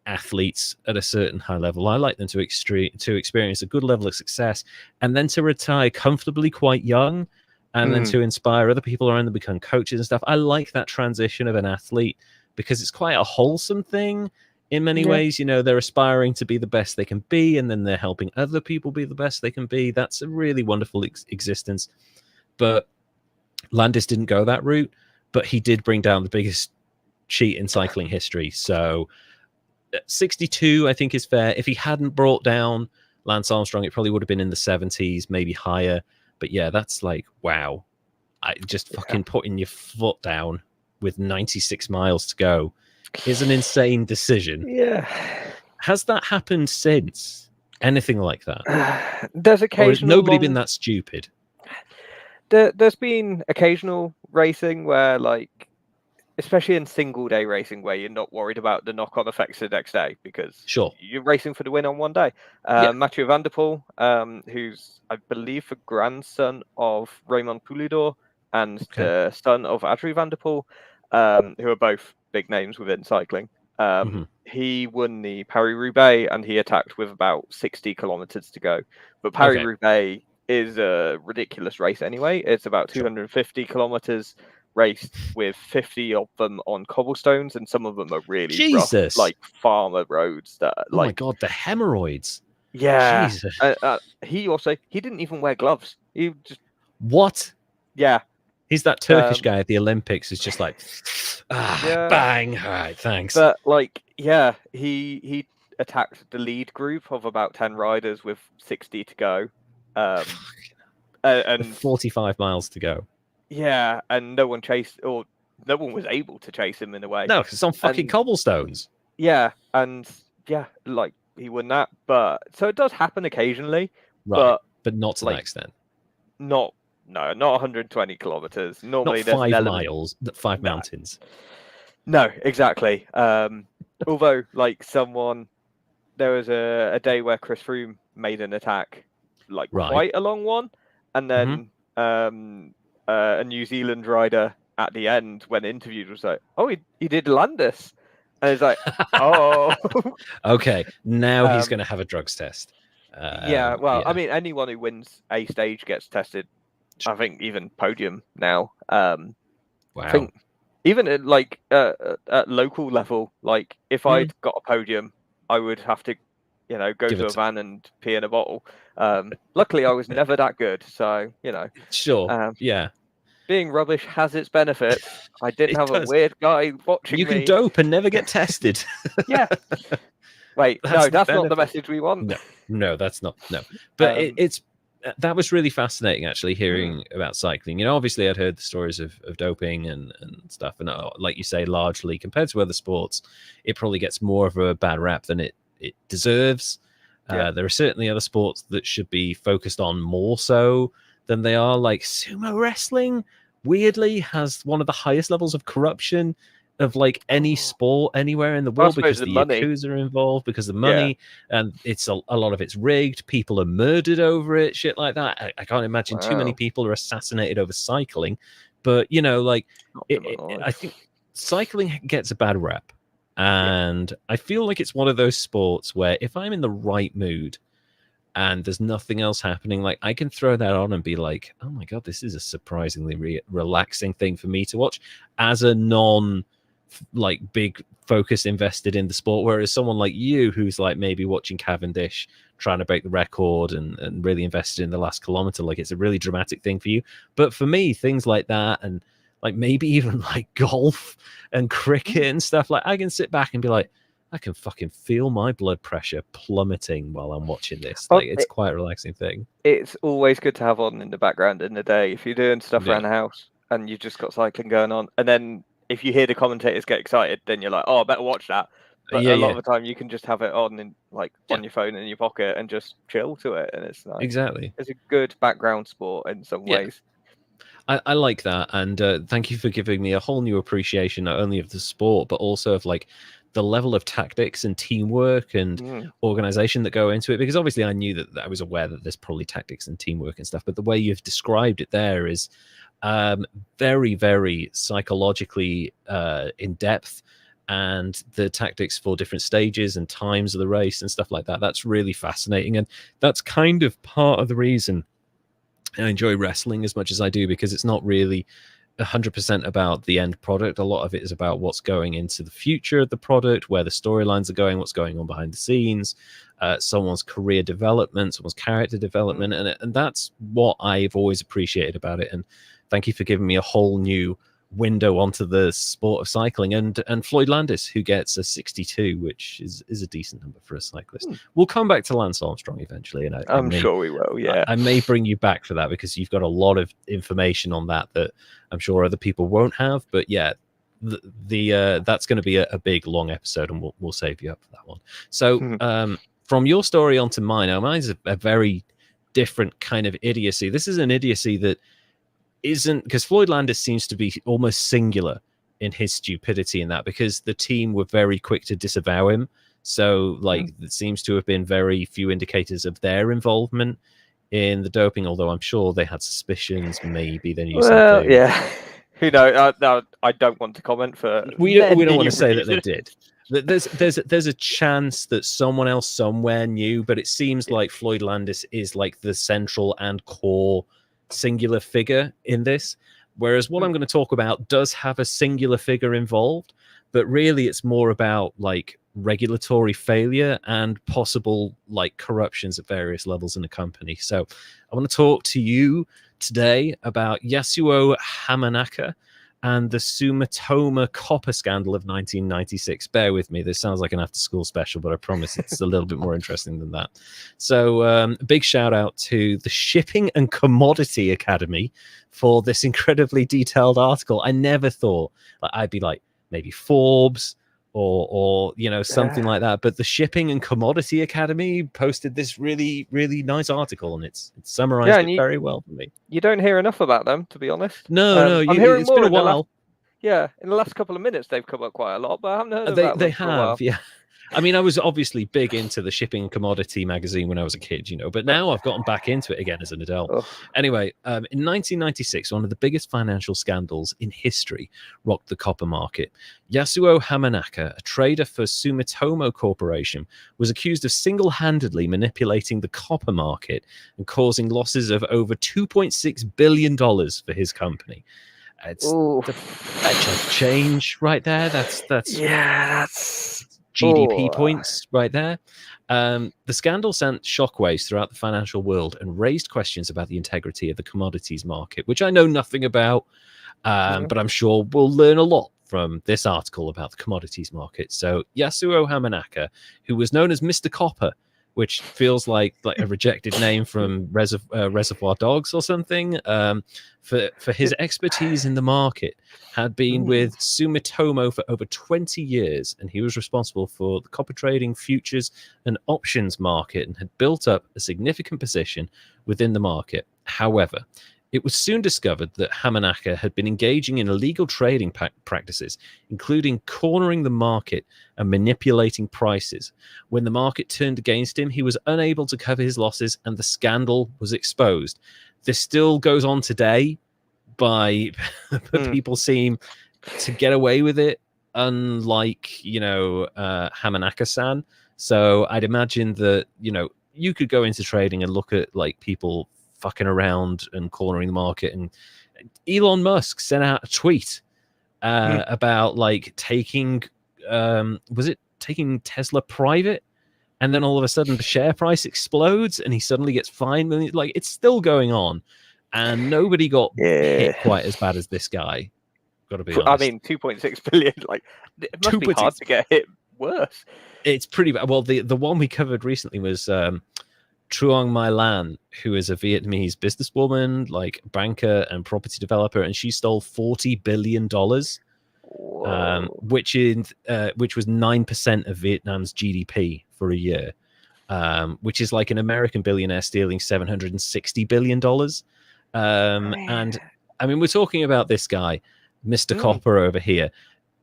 athletes at a certain high level. I like them to experience a good level of success, and then to retire comfortably quite young, and then to inspire other people around them, become coaches and stuff. I like that transition of an athlete, because it's quite a wholesome thing in many ways. You know, they're aspiring to be the best they can be, and then they're helping other people be the best they can be. That's a really wonderful existence. But Landis didn't go that route, but he did bring down the biggest cheat in cycling history. So 62, I think, is fair. If he hadn't brought down Lance Armstrong, it probably would have been in the 70s, maybe higher. But yeah, that's like, wow. I just fucking putting your foot down with 96 miles to go is an insane decision. Yeah. Has that happened since? Anything like that? There's occasional. Or has nobody been that stupid? There's been occasional racing where, like, especially in single day racing, where you're not worried about the knock-on effects the next day, because you're racing for the win on one day. Mathieu van der Poel, who's, I believe, the grandson of Raymond Poulidor and the son of Adrie van der Poel, who are both big names within cycling. He won the Paris-Roubaix, and he attacked with about 60 kilometers to go. But Paris-Roubaix is a ridiculous race anyway. It's about 250 kilometers raced with 50 of them on cobblestones, and some of them are really rough, like farmer roads that are, my god, the hemorrhoids. Jesus. He didn't even wear gloves. He just he's that Turkish guy at the Olympics who's just like bang, all right, thanks. But like, he attacked the lead group of about 10 riders with 60 to go, and 45 miles to go. Yeah, and no one chased, or no one was able to chase him in a way. No, because it's on fucking cobblestones. Yeah, and like, he won that. But so it does happen occasionally, right? But not to that extent. Not No, not 120 kilometers. Normally, not there's 5 miles, 5 mountains. No, exactly. Although, like, there was a day where Chris Froome made an attack, like quite a long one, and then a New Zealand rider at the end, when interviewed, was like, "Oh, he did Landis," and it's like, "Oh, okay, now he's going to have a drugs test." Yeah, I mean, anyone who wins a stage gets tested. I think even podium now. Wow. I think even at local level, like if I'd got a podium, I would have to, go to a van and pee in a bottle. Luckily, I was never that good, so Sure. Yeah. Being rubbish has its benefits. I didn't have a weird guy watching me. You can dope and never get tested. Yeah. Wait, that's not the message we want. No, that's not. No, but that was really fascinating, actually, hearing about cycling. Obviously, I'd heard the stories of doping and stuff, and like you say, largely compared to other sports, it probably gets more of a bad rap than it deserves. There are certainly other sports that should be focused on more so than they are. Like sumo wrestling, weirdly, has one of the highest levels of corruption of like any sport anywhere in the world, because the Yakuza are involved, because the money, and it's a lot of it's rigged. People are murdered over it, shit like that. I can't imagine too many people are assassinated over cycling, but I think cycling gets a bad rep, and I feel like it's one of those sports where if I'm in the right mood and there's nothing else happening, like I can throw that on and be like, oh my god, this is a surprisingly relaxing thing for me to watch as a big focus invested in the sport, whereas someone like you who's like maybe watching Cavendish trying to break the record and really invested in the last kilometer, like it's a really dramatic thing for you. But for me, things like that, and like maybe even like golf and cricket and stuff, like I can sit back and be like, I can fucking feel my blood pressure plummeting while I'm watching this. Like it's quite a relaxing thing. It's always good to have on in the background in the day if you're doing stuff around the house and you've just got cycling going on, and then if you hear the commentators get excited, then you're like, oh, I better watch that. But a lot of the time you can just have it on on your phone in your pocket and just chill to it. And it's nice. Exactly. It's a good background sport in some ways. I like that. And thank you for giving me a whole new appreciation, not only of the sport, but also of like the level of tactics and teamwork and organization that go into it. Because obviously I knew that I was aware that there's probably tactics and teamwork and stuff, but the way you've described it there is very, very psychologically in depth, and the tactics for different stages and times of the race and stuff like that. That's really fascinating. And that's kind of part of the reason I enjoy wrestling as much as I do, because it's not really 100% about the end product. A lot of it is about what's going into the future of the product, where the storylines are going, what's going on behind the scenes, someone's career development, someone's character development. And that's what I've always appreciated about it. And thank you for giving me a whole new window onto the sport of cycling. And Floyd Landis, who gets a 62, which is a decent number for a cyclist. We'll come back to Lance Armstrong eventually, and I'm sure we will. Yeah, I may bring you back for that, because you've got a lot of information on that I'm sure other people won't have. But yeah, that's going to be a big long episode, and we'll save you up for that one. So from your story onto mine, now mine's a very different kind of idiocy. This is an idiocy that isn't, because Floyd Landis seems to be almost singular in his stupidity in that, because the team were very quick to disavow him. So like it seems to have been very few indicators of their involvement in the doping, although I'm sure they had suspicions. Maybe they knew something. Yeah, who knows? I don't want to comment for we don't want to say that they did. There's a chance that someone else somewhere knew, but it seems like Floyd Landis is like the central and core singular figure in this, whereas what I'm going to talk about does have a singular figure involved, but really it's more about like regulatory failure and possible like corruptions at various levels in the company. So I want to talk to you today about Yasuo Hamanaka and the Sumitomo Copper Scandal of 1996. Bear with me, this sounds like an after-school special, but I promise it's a little bit more interesting than that. So big shout out to the Shipping and Commodity Academy for this incredibly detailed article. I never thought I'd be like maybe Forbes or something like that. But the Shipping and Commodity Academy posted this really, really nice article, and it's summarized it very well for me. You don't hear enough about them, to be honest. No, I'm hearing it's more been a in the while. in the last couple of minutes they've come up quite a lot, but I haven't heard about them for a while. Yeah. I mean, I was obviously big into the Shipping and Commodity magazine when I was a kid, but now I've gotten back into it again as an adult. Anyway, in 1996, one of the biggest financial scandals in history rocked the copper market. Yasuo Hamanaka, a trader for Sumitomo Corporation, was accused of single-handedly manipulating the copper market and causing losses of over $2.6 billion for his company. It's that's change right there. That's GDP points right there. The scandal sent shockwaves throughout the financial world and raised questions about the integrity of the commodities market, which I know nothing about, but I'm sure we'll learn a lot from this article about the commodities market. So Yasuo Hamanaka, who was known as Mr. Copper, which feels like a rejected name from Reservoir Dogs or something, for his expertise in the market, had been with Sumitomo for over 20 years, and he was responsible for the copper trading futures and options market and had built up a significant position within the market. However, it was soon discovered that Hamanaka had been engaging in illegal trading practices, including cornering the market and manipulating prices. When the market turned against him, he was unable to cover his losses, and the scandal was exposed. This still goes on today, but people seem to get away with it, unlike, Hamanaka-san. So I'd imagine that, you could go into trading and look at people fucking around and cornering the market. And Elon Musk sent out a tweet about taking Tesla private, and then all of a sudden the share price explodes and he suddenly gets fined. It's still going on, and nobody got hit quite as bad as this guy. Got to be honest. I mean, 2.6 billion. It must be hard to get hit worse. It's pretty bad. Well, the one we covered recently was Truong My Lan, who is a Vietnamese businesswoman, banker and property developer, and she stole $40 billion, which was 9% of Vietnam's GDP for a year, which is like an American billionaire stealing $760 billion. And I mean, we're talking about this guy, Mr. Copper over here.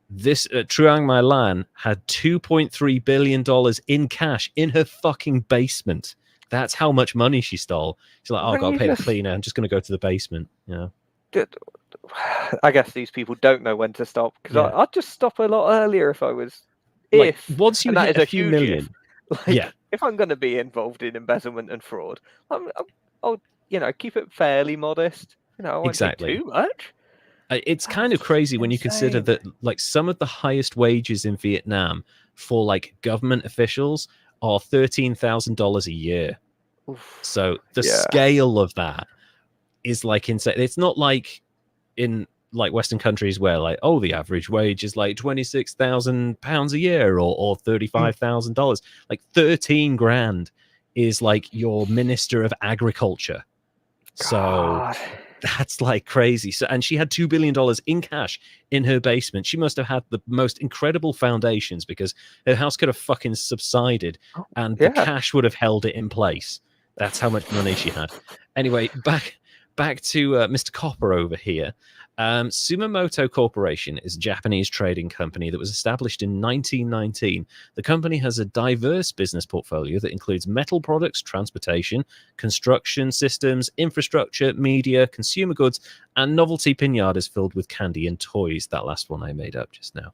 This Truong My Lan had $2.3 billion in cash in her fucking basement. That's how much money she stole. She's like, I've got to pay the cleaner. I'm just going to go to the basement. I guess these people don't know when to stop, because I'd just stop a lot earlier if I was. Once you hit a few million, if I'm going to be involved in embezzlement and fraud, I'll keep it fairly modest. I won't take too much. It's kind of crazy when you consider that some of the highest wages in Vietnam for government officials are $13,000 a year. Oof. So the scale of that is insane. It's not like in Western countries where the average wage is £26,000 a year or $35,000. 13 grand is your minister of agriculture. So that's crazy. So, and she had $2 billion in cash in her basement. She must have had the most incredible foundations, because her house could have fucking subsided and the cash would have held it in place. That's how much money she had. Anyway, back to Mr. Copper over here. Sumitomo Corporation is a Japanese trading company that was established in 1919. The company has a diverse business portfolio that includes metal products, transportation, construction systems, infrastructure, media, consumer goods, and novelty pinatas filled with candy and toys. That last one I made up just now.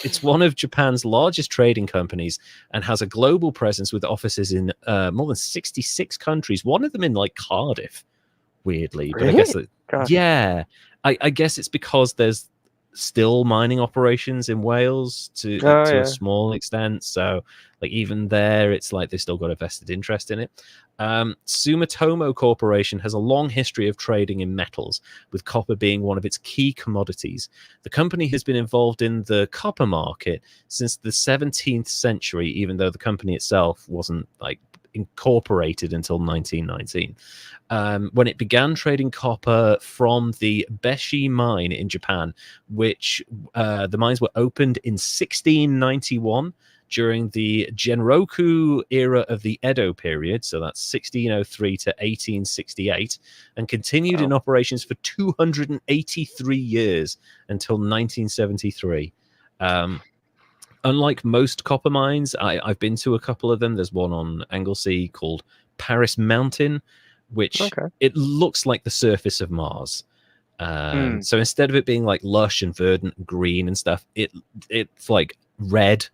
It's one of Japan's largest trading companies and has a global presence with offices in more than 66 countries, one of them in Cardiff. Weirdly, but really? I guess it's because there's still mining operations in Wales to a small extent. So even there, it's they've still got a vested interest in it. Sumitomo Corporation has a long history of trading in metals, with copper being one of its key commodities. The company has been involved in the copper market since the 17th century, even though the company itself wasn't incorporated until 1919. When it began trading copper from the Beshi mine in Japan, which the mines were opened in 1691 during the Genroku era of the Edo period, so that's 1603 to 1868, and continued in operations for 283 years until 1973. Unlike most copper mines, I've been to a couple of them. There's one on Anglesey called Paris Mountain, which it looks like the surface of Mars. So instead of it being like lush and verdant and green and stuff, it's like red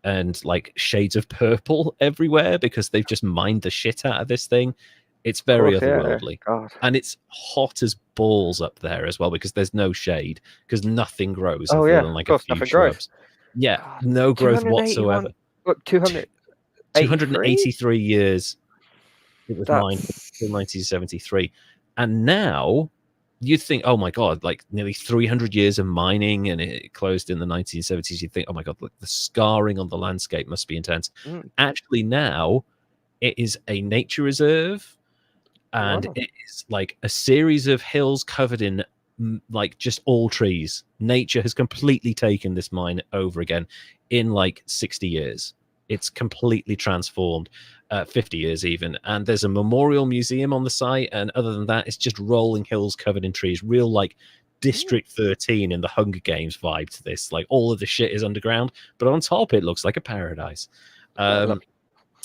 and like shades of purple everywhere because they've just mined the shit out of this thing. It's very otherworldly. And it's hot as balls up there as well because there's no shade because nothing grows other than like a few shrubs. Yeah, no growth whatsoever. 283 years it was mined until 1973. And now you'd think, oh my God, like nearly 300 years of mining and it closed in the 1970s. You'd think, oh my God, look, the scarring on the landscape must be intense. Actually, now it is a nature reserve and it is like a series of hills covered in like just all trees. Nature has completely taken this mine over again in like 60 years. It's completely transformed, 50 years even. And there's a memorial museum on the site. And other than that, it's just rolling hills covered in trees. Real like District 13 in the Hunger Games vibe to this. Like all of the shit is underground, but on top it looks like a paradise.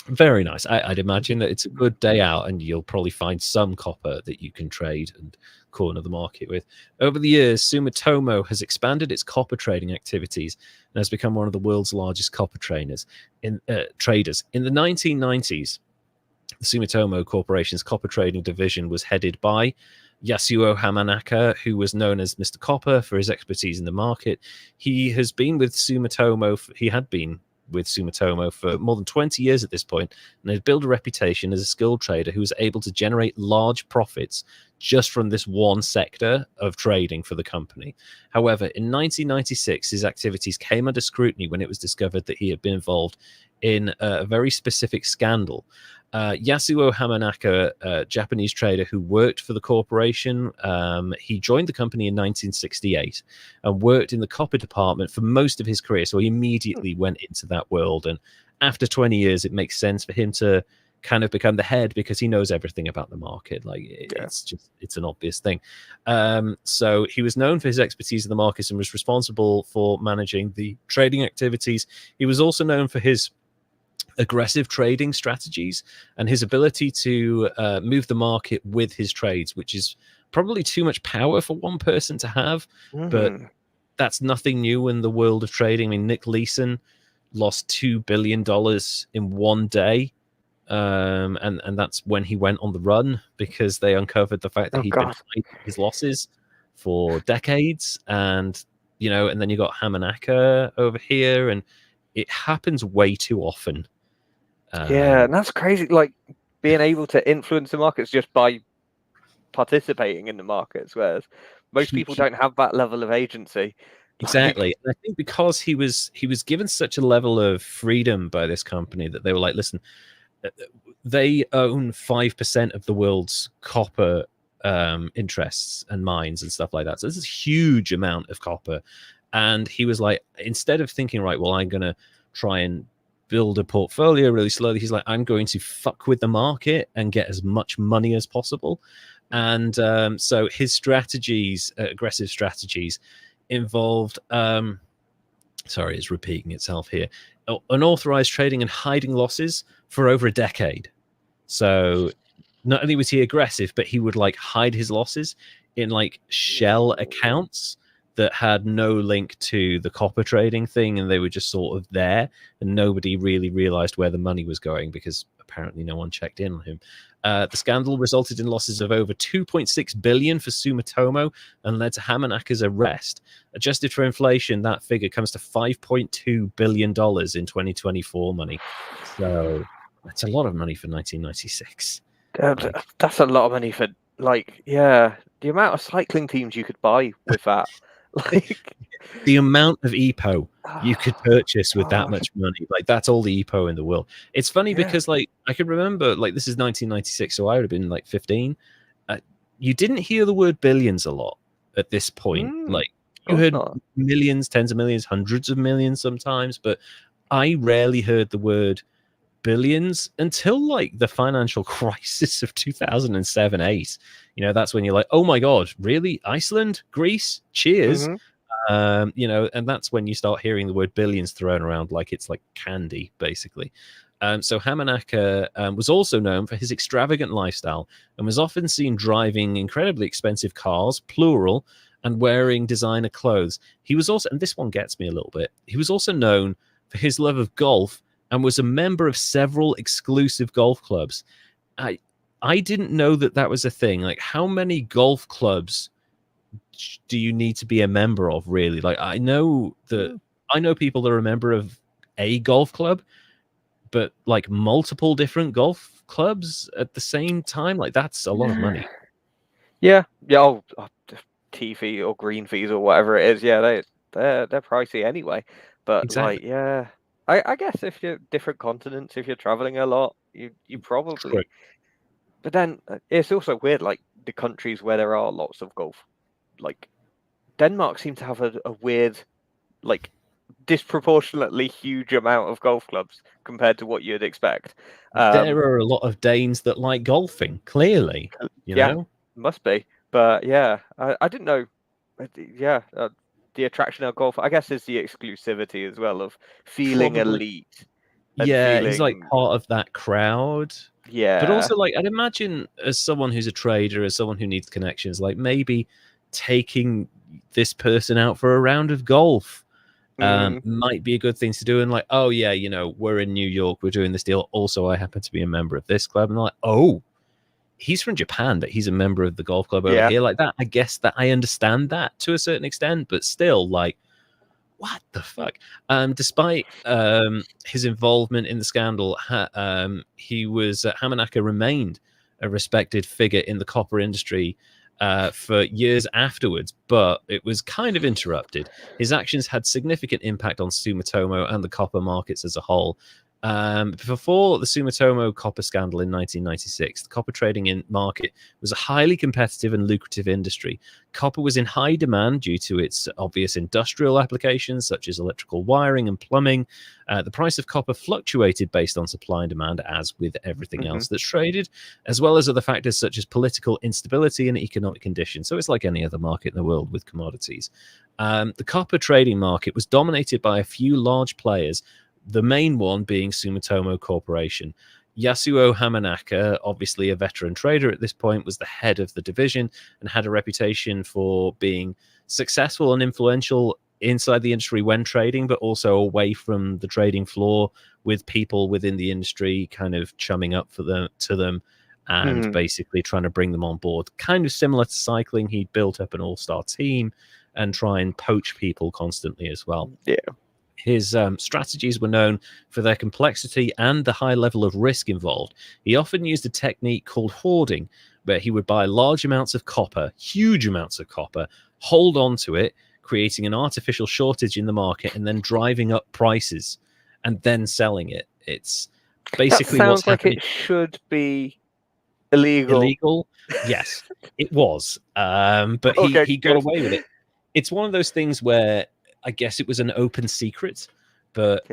Very nice. I'd imagine that it's a good day out and you'll probably find some copper that you can trade and corner the market with. Over the years, Sumitomo has expanded its copper trading activities and has become one of the world's largest copper traders. In the 1990s, the Sumitomo Corporation's copper trading division was headed by Yasuo Hamanaka, who was known as Mr. Copper for his expertise in the market. He has been with Sumitomo. He had been with Sumitomo for more than 20 years at this point, and had built a reputation as a skilled trader who was able to generate large profits just from this one sector of trading for the company. However, in 1996, his activities came under scrutiny when it was discovered that he had been involved in a very specific scandal. Yasuo Hamanaka, a Japanese trader who worked for the corporation, he joined the company in 1968 and worked in the copper department for most of his career. So he immediately went into that world. And after 20 years, it makes sense for him to kind of become the head because he knows everything about the market. Like it's an obvious thing. So he was known for his expertise in the markets and was responsible for managing the trading activities. He was also known for his aggressive trading strategies and his ability to move the market with his trades, which is probably too much power for one person to have. But that's nothing new in the world of trading. I mean, Nick Leeson lost $2 billion in one day. And that's when he went on the run because they uncovered the fact that he'd been hiding his losses for decades. And, you know, and then you got Hamanaka over here, and it happens way too often. And that's crazy. Like being able to influence the markets just by participating in the markets, whereas most people don't have that level of agency. Exactly. I think because he was given such a level of freedom by this company that they were like, listen, they own 5% of the world's copper interests and mines and stuff like that. So this is a huge amount of copper. And he was like, instead of thinking, right, well, I'm going to try and build a portfolio really slowly, he's like, I'm going to fuck with the market and get as much money as possible. And so his strategies, aggressive strategies, involved sorry, it's repeating itself here, unauthorized trading and hiding losses for over a decade. So not only was he aggressive, but he would like hide his losses in like shell accounts that had no link to the copper trading thing, and they were just sort of there, and nobody really realized where the money was going because apparently no one checked in on him. The scandal resulted in losses of over $2.6 billion for Sumitomo and led to Hamanaka's arrest. Adjusted for inflation, that figure comes to $5.2 billion in 2024 money. So that's a lot of money for 1996. That's a lot of money for, like, the amount of cycling teams you could buy with that. Like the amount of EPO you could purchase with that much money, like that's all the EPO in the world. It's funny because like I can remember, like this is 1996, so I would have been like 15. You didn't hear the word billions a lot at this point. Like you heard millions, tens of millions, hundreds of millions sometimes, but I rarely heard the word billions until like the financial crisis of 2007-8. You know, that's when you're like, oh my god, really? Iceland, Greece, cheers. You know, and that's when you start hearing the word billions thrown around like it's like candy, basically. So Hamanaka was also known for his extravagant lifestyle and was often seen driving incredibly expensive cars, plural, and wearing designer clothes. He was also, and this one gets me a little bit, he was also known for his love of golf and was a member of several exclusive golf clubs. I didn't know that that was a thing. Like, how many golf clubs do you need to be a member of, really? Like, I know people that are a member of a golf club, but like multiple different golf clubs at the same time, like that's a lot of money. Yeah. Tee fee or green fees or whatever it is. Yeah, they're pricey anyway. But exactly. like, yeah, I guess if you're different continents, if you're traveling a lot, you probably. But then it's also weird, like the countries where there are lots of golf, like Denmark seems to have a weird, like disproportionately huge amount of golf clubs compared to what you'd expect. There are a lot of Danes that like golfing, clearly. You know? Must be. But yeah, I didn't know. Yeah, the attraction of golf, I guess, is the exclusivity as well of feeling elite. Yeah, he's like part of that crowd. Yeah. But also, like, I'd imagine as someone who's a trader, as someone who needs connections, like maybe taking this person out for a round of golf might be a good thing to do. And like, oh yeah, you know, we're in New York, we're doing this deal. Also, I happen to be a member of this club. And like, oh, he's from Japan, but he's a member of the golf club over here. Like that, I guess that I understand that to a certain extent, but still, like, what the fuck? Despite his involvement in the scandal, Hamanaka remained a respected figure in the copper industry for years afterwards, but it was kind of interrupted. His actions had significant impact on Sumitomo and the copper markets as a whole. Before the Sumitomo Copper Scandal in 1996, the copper trading market was a highly competitive and lucrative industry. Copper was in high demand due to its obvious industrial applications, such as electrical wiring and plumbing. The price of copper fluctuated based on supply and demand, as with everything else that's traded, as well as other factors such as political instability and economic conditions. So it's like any other market in the world with commodities. The copper trading market was dominated by a few large players, the main one being Sumitomo Corporation. Yasuo Hamanaka, obviously a veteran trader at this point, was the head of the division and had a reputation for being successful and influential inside the industry when trading, but also away from the trading floor, with people within the industry kind of chumming up to them and basically trying to bring them on board. Kind of similar to cycling, he built up an all-star team and try and poach people constantly as well. Yeah. His strategies were known for their complexity and the high level of risk involved. He often used a technique called hoarding, where he would buy large amounts of copper, huge amounts of copper, hold on to it, creating an artificial shortage in the market, and then driving up prices and then selling it. It's basically what's happening. It should be illegal. Illegal? Yes, it was. But he got away with it. It's one of those things where I guess it was an open secret, but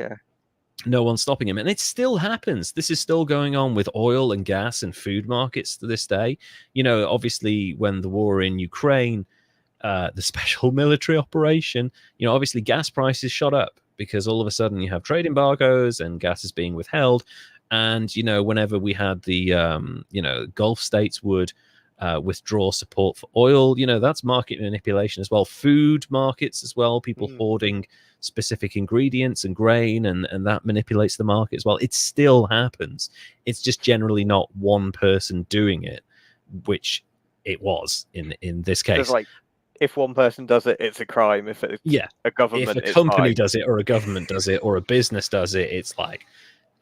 no one's stopping him. And it still happens. This is still going on with oil and gas and food markets to this day. You know, obviously, when the war in Ukraine, the special military operation, you know, obviously gas prices shot up because all of a sudden you have trade embargoes and gas is being withheld. And, you know, whenever we had the, Gulf states would withdraw support for oil, you know, that's market manipulation as well. Food markets as well, people hoarding specific ingredients and grain, and that manipulates the market as well. It still happens. It's just generally not one person doing it, which it was in this case. Like, if one person does it, it's a crime. If it's a government, if a company does it, or a government does it, or a business does it, it's like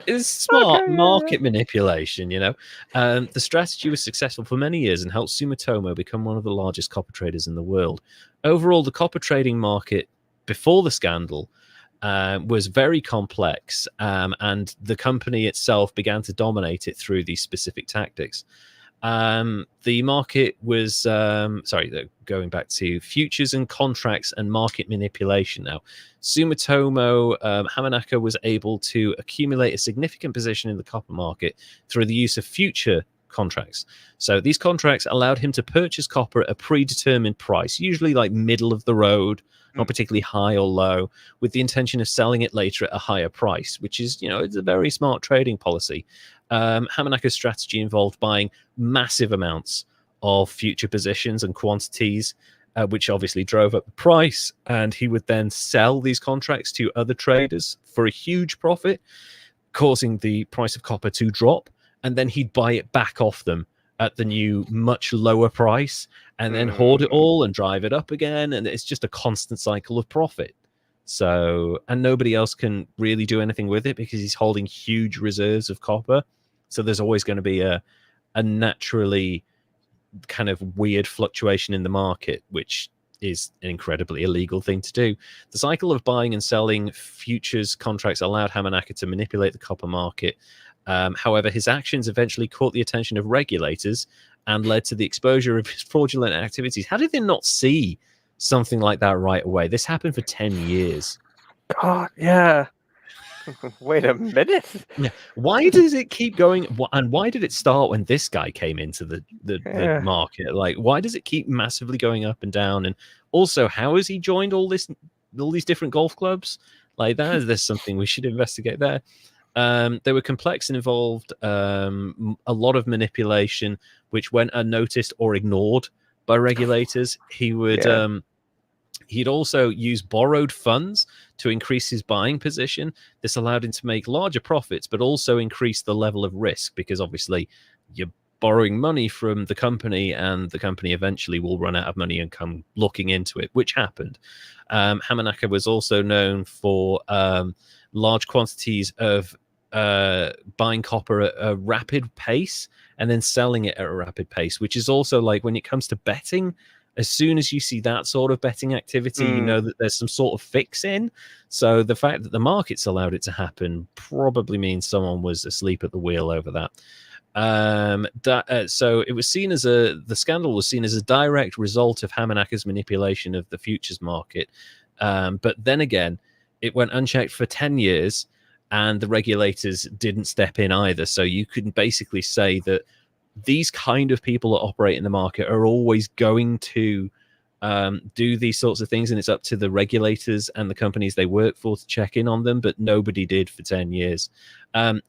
It's smart Okay, market manipulation, you know. The strategy was successful for many years and helped Sumitomo become one of the largest copper traders in the world. Overall, the copper trading market before the scandal was very complex, and the company itself began to dominate it through these specific tactics. The market was going back to futures and contracts and market manipulation. Now, Sumitomo Hamanaka was able to accumulate a significant position in the copper market through the use of future contracts. So these contracts allowed him to purchase copper at a predetermined price, usually like middle of the road, not particularly high or low, with the intention of selling it later at a higher price, which is, it's a very smart trading policy. Hamanaka's strategy involved buying massive amounts of future positions and quantities, which obviously drove up the price, and he would then sell these contracts to other traders for a huge profit, causing the price of copper to drop, and then he'd buy it back off them at the new, much lower price, and then hoard it all and drive it up again, and it's just a constant cycle of profit. So, and nobody else can really do anything with it because he's holding huge reserves of copper. So there's always going to be a naturally kind of weird fluctuation in the market, which is an incredibly illegal thing to do. The cycle of buying and selling futures contracts allowed Hamanaka to manipulate the copper market. However, his actions eventually caught the attention of regulators and led to the exposure of his fraudulent activities. How did they not see something like that right away? This happened for 10 years. God, yeah. Wait a minute. Yeah. Why does it keep going? And why did it start when this guy came into the market? Like, why does it keep massively going up and down? And also, how has he joined all these different golf clubs? Like, there's something we should investigate there. They were complex and involved a lot of manipulation, which went unnoticed or ignored by regulators. He would he'd also use borrowed funds to increase his buying position. This allowed him to make larger profits, but also increase the level of risk, because obviously you're borrowing money from the company, and the company eventually will run out of money and come looking into it, which happened. Hamanaka was also known for large quantities of buying copper at a rapid pace and then selling it at a rapid pace, which is also, like, when it comes to betting, as soon as you see that sort of betting activity, you know that there's some sort of fix in. So the fact that the markets allowed it to happen probably means someone was asleep at the wheel over that. So it was seen as the scandal was seen as a direct result of Hamanaka's manipulation of the futures market. But then again, it went unchecked for 10 years, and the regulators didn't step in either. So you can basically say that these kind of people that operate in the market are always going to do these sorts of things, and it's up to the regulators and the companies they work for to check in on them, but nobody did for 10 years.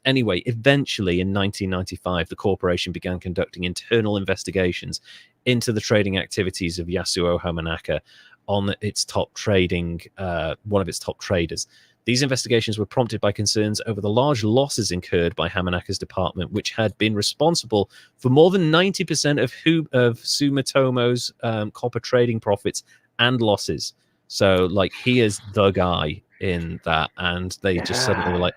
Anyway, eventually in 1995, the corporation began conducting internal investigations into the trading activities of Yasuo Hamanaka on its top trading, one of its top traders. These investigations were prompted by concerns over the large losses incurred by Hamanaka's department, which had been responsible for more than 90% of Sumitomo's copper trading profits and losses. So, like, he is the guy in that, and they just suddenly were like,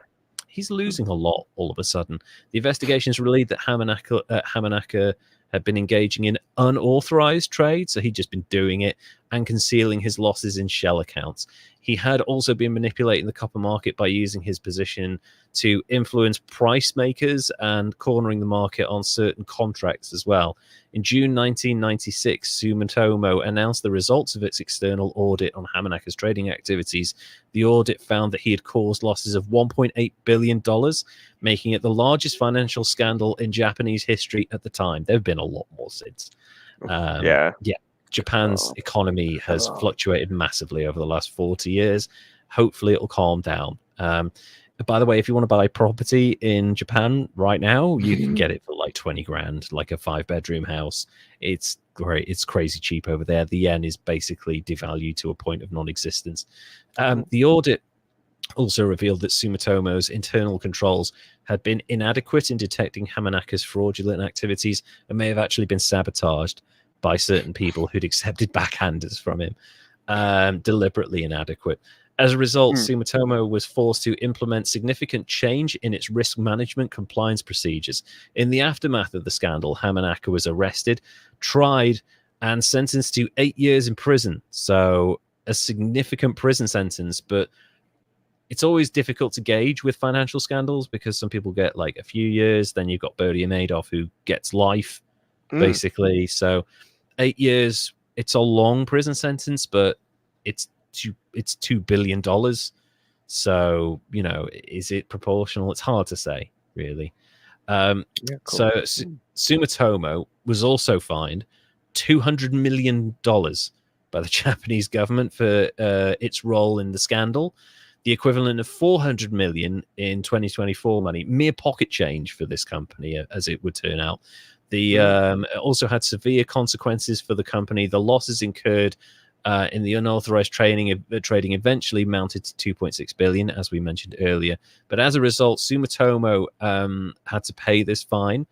he's losing a lot all of a sudden. The investigations revealed that Hamanaka had been engaging in unauthorized trade, so he'd just been doing it and concealing his losses in shell accounts. He had also been manipulating the copper market by using his position to influence price makers and cornering the market on certain contracts as well. In June 1996, Sumitomo announced the results of its external audit on Hamanaka's trading activities. The audit found that he had caused losses of $1.8 billion, making it the largest financial scandal in Japanese history at the time. There have been a lot more since. Japan's economy has fluctuated massively over the last 40 years. Hopefully it'll calm down. By the way, if you want to buy property in Japan right now, you can get it for like 20 grand, like a 5-bedroom house. It's great. It's crazy cheap over there. The yen is basically devalued to a point of non-existence. The audit also revealed that Sumitomo's internal controls had been inadequate in detecting Hamanaka's fraudulent activities and may have actually been sabotaged by certain people who'd accepted backhanders from him. Deliberately inadequate. As a result, Sumitomo was forced to implement significant change in its risk management compliance procedures. In the aftermath of the scandal, Hamanaka was arrested, tried, and sentenced to 8 years in prison. So a significant prison sentence, but it's always difficult to gauge with financial scandals because some people get like a few years. Then you've got Bernie Madoff who gets life, basically. So 8 years, it's a long prison sentence, but it's $2 billion. So, you know, is it proportional? It's hard to say, really. So Sumitomo was also fined $200 million by the Japanese government for its role in the scandal, the equivalent of $400 million in 2024 money, mere pocket change for this company, as it would turn out. The also had severe consequences for the company. The losses incurred in the unauthorized trading eventually mounted to $2.6 billion, as we mentioned earlier. But as a result, Sumitomo had to pay this fine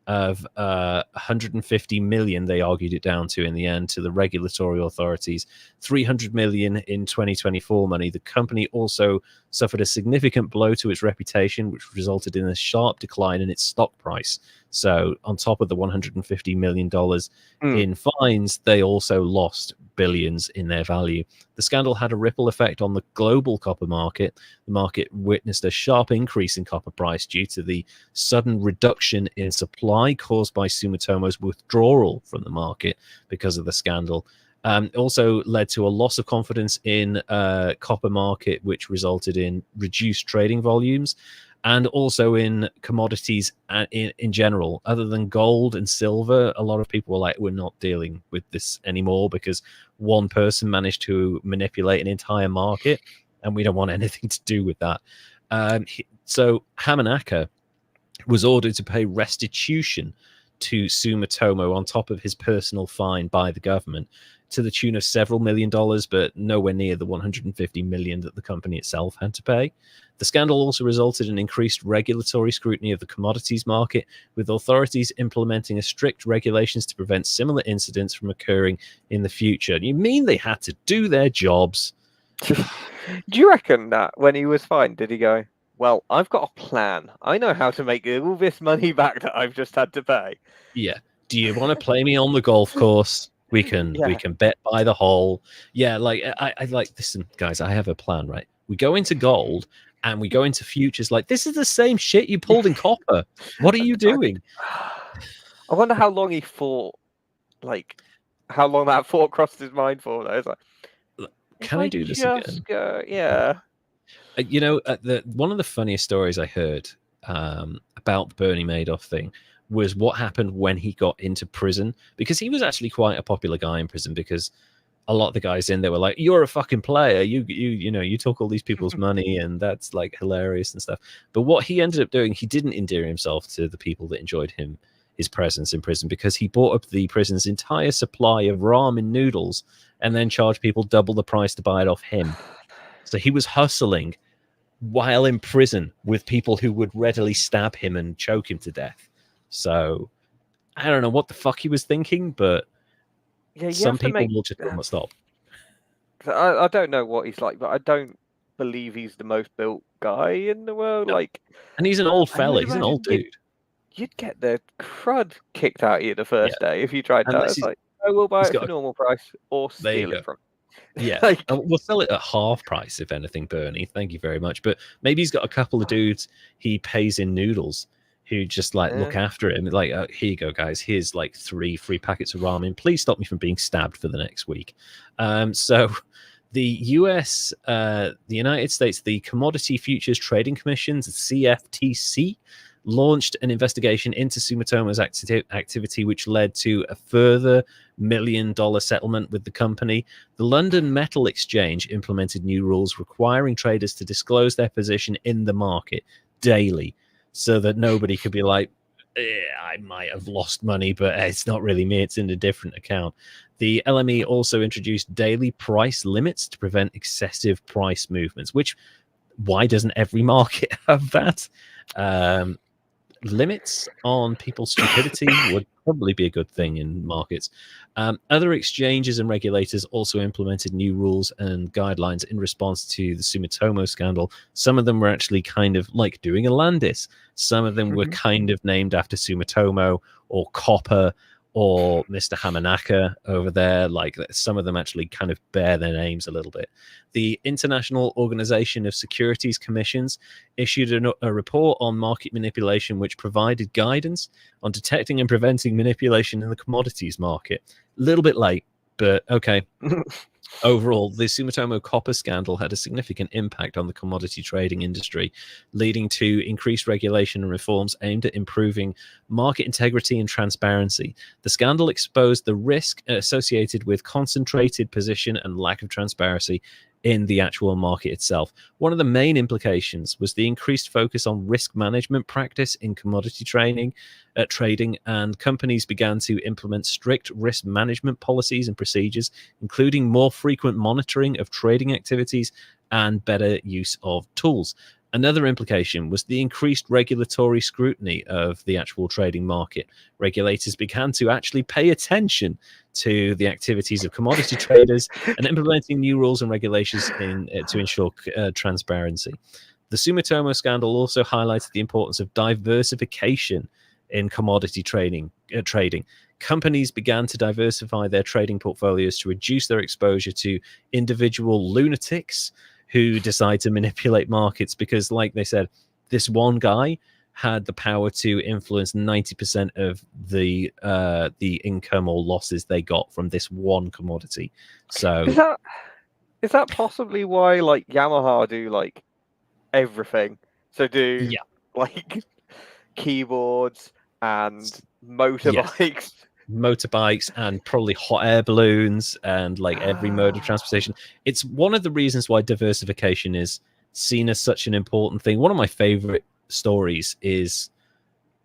of $150 million. They argued it down to in the end to the regulatory authorities, $300 million in 2024 money. The company also suffered a significant blow to its reputation, which resulted in a sharp decline in its stock price. So on top of the $150 million in fines, they also lost billions in their value. The scandal had a ripple effect on the global copper market. The market witnessed a sharp increase in copper price due to the sudden reduction in supply caused by Sumitomo's withdrawal from the market because of the scandal. It also led to a loss of confidence in copper market, which resulted in reduced trading volumes, and also in commodities in general. Other than gold and silver, a lot of people were like, we're not dealing with this anymore because one person managed to manipulate an entire market, and we don't want anything to do with that. So Hamanaka was ordered to pay restitution to Sumitomo on top of his personal fine by the government to the tune of several $1 million, but nowhere near the $150 million that the company itself had to pay. The scandal also resulted in increased regulatory scrutiny of the commodities market, with authorities implementing strict regulations to prevent similar incidents from occurring in the future. You mean they had to do their jobs? Do you reckon that when he was fined, did he go, well, I've got a plan. I know how to make all this money back that I've just had to pay. Yeah. Do you want to play me on the golf course? We can bet by the hole. Yeah, like I like, listen, guys, I have a plan, right? We go into gold and we go into futures. Like, this is the same shit you pulled in copper. What are you doing? I wonder how long he thought, like, how long that thought crossed his mind for. Though. It's like, can I do this again? Yeah. You know, one of the funniest stories I heard about the Bernie Madoff thing was what happened when he got into prison, because he was actually quite a popular guy in prison, because a lot of the guys in there were like, you're a fucking player, you know, you took all these people's money, and that's like hilarious and stuff. But what he ended up doing, he didn't endear himself to the people that enjoyed his presence in prison, because he bought up the prison's entire supply of ramen noodles and then charged people double the price to buy it off him. So he was hustling while in prison with people who would readily stab him and choke him to death. So I don't know what the fuck he was thinking, but some people will just not stop. I don't know what he's like, but I don't believe he's the most built guy in the world. No. Like, and he's an old fella. He's an old dude. You'd get the crud kicked out of you the first day if you tried that. It's like, I will buy it for normal price or steal it from. Yeah, like, we'll sell it at half price, if anything, Bernie. Thank you very much. But maybe he's got a couple of dudes he pays in noodles who just like look after him. Like, here you go, guys. Here's like 3 free packets of ramen. Please stop me from being stabbed for the next week. So the US, the United States, the Commodity Futures Trading Commission, the CFTC, launched an investigation into Sumitomo's activity, which led to a further $1 million settlement with the company. The London Metal Exchange implemented new rules requiring traders to disclose their position in the market daily, so that nobody could be like, I might have lost money, but it's not really me, it's in a different account. The LME also introduced daily price limits to prevent excessive price movements, which, why doesn't every market have that? limits on people's stupidity would probably be a good thing in markets. Other exchanges and regulators also implemented new rules and guidelines in response to the Sumitomo scandal. Some of them were actually kind of like doing a Landis. Some of them were kind of named after Sumitomo or Copper or Mr. Hamanaka over there. Like some of them actually kind of bear their names a little bit. The International Organization of Securities Commissions issued a report on market manipulation, which provided guidance on detecting and preventing manipulation in the commodities market. A little bit late, but okay. Overall, the Sumitomo Copper Scandal had a significant impact on the commodity trading industry, leading to increased regulation and reforms aimed at improving market integrity and transparency. The scandal exposed the risk associated with concentrated position and lack of transparency in the actual market itself. One of the main implications was the increased focus on risk management practice in commodity trading, and companies began to implement strict risk management policies and procedures, including more frequent monitoring of trading activities and better use of tools. Another implication was the increased regulatory scrutiny of the actual trading market. Regulators began to actually pay attention to the activities of commodity traders and implementing new rules and regulations to ensure transparency. The Sumitomo scandal also highlighted the importance of diversification in commodity trading. Companies began to diversify their trading portfolios to reduce their exposure to individual lunatics who decide to manipulate markets, because, like they said, this one guy had the power to influence 90% of the income or losses they got from this one commodity. So is that possibly why like Yamaha do like everything? So do like keyboards and motorbikes. Yes. Motorbikes and probably hot air balloons and like every mode of transportation. It's one of the reasons why diversification is seen as such an important thing. One of my favorite stories is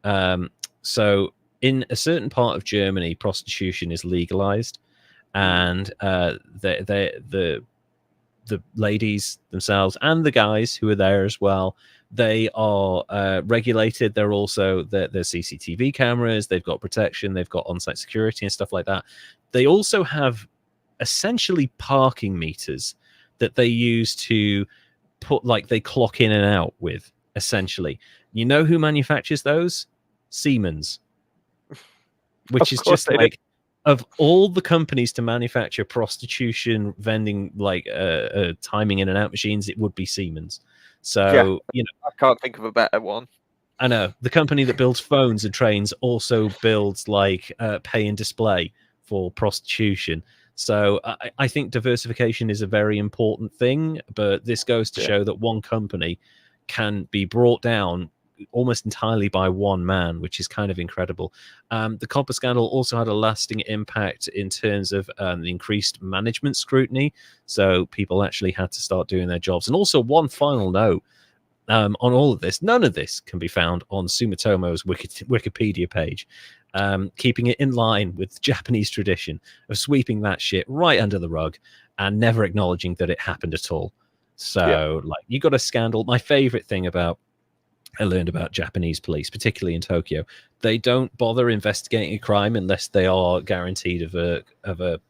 so in a certain part of Germany, prostitution is legalized, and the ladies themselves and the guys who are there as well, they are regulated. They're also there's CCTV cameras, they've got protection, they've got on-site security and stuff like that. They also have essentially parking meters that they use to put, like, they clock in and out with, essentially. You know who manufactures those? Siemens. Which is just like, of all the companies to manufacture prostitution vending, like timing in and out machines, it would be Siemens. So you know, I can't think of a better one. I know the company that builds phones and trains also builds like pay and display for prostitution. So I think diversification is a very important thing, but this goes to show that one company can be brought down almost entirely by one man, which is kind of incredible. The Copper Scandal also had a lasting impact in terms of the increased management scrutiny. So people actually had to start doing their jobs. And also, one final note on all of this: none of this can be found on Sumitomo's Wikipedia page, keeping it in line with Japanese tradition of sweeping that shit right under the rug and never acknowledging that it happened at all. So, like, you got a scandal. My favorite thing I learned about Japanese police, particularly in Tokyo, they don't bother investigating a crime unless they are guaranteed of a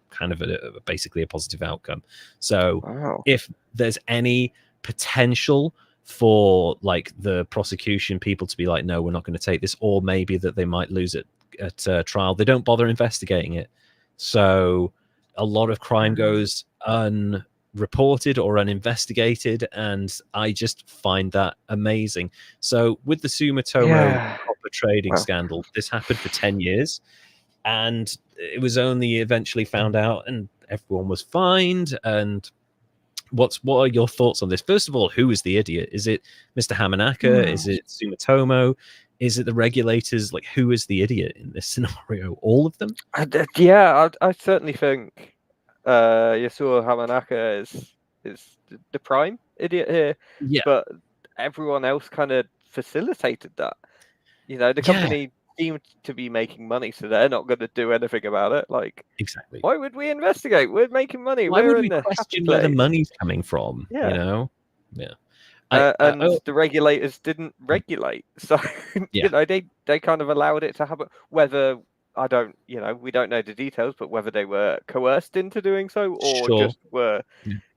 kind of basically a positive outcome. So if there's any potential for like the prosecution people to be like, no, we're not going to take this, or maybe that they might lose it at trial, they don't bother investigating it. So a lot of crime goes unreported or uninvestigated, and I just find that amazing. So with the Sumitomo Copper trading scandal, this happened for 10 years, and it was only eventually found out and everyone was fined. And what are your thoughts on this? First of all, who is the idiot? Is it Mr. Hamanaka? Is it Sumitomo? Is it the regulators? Like, who is the idiot in this scenario? All of them? I certainly think Yasuo Hamanaka is the prime idiot here. Yeah. But everyone else kind of facilitated that. You know, the company seemed to be making money, so they're not going to do anything about it. Like, exactly. Why would we investigate? We're making money. Why We're would in we question where the money's coming from? Yeah. You know? Yeah. and the regulators didn't regulate, so they kind of allowed it to happen. Whether we don't know the details, but whether they were coerced into doing so or just were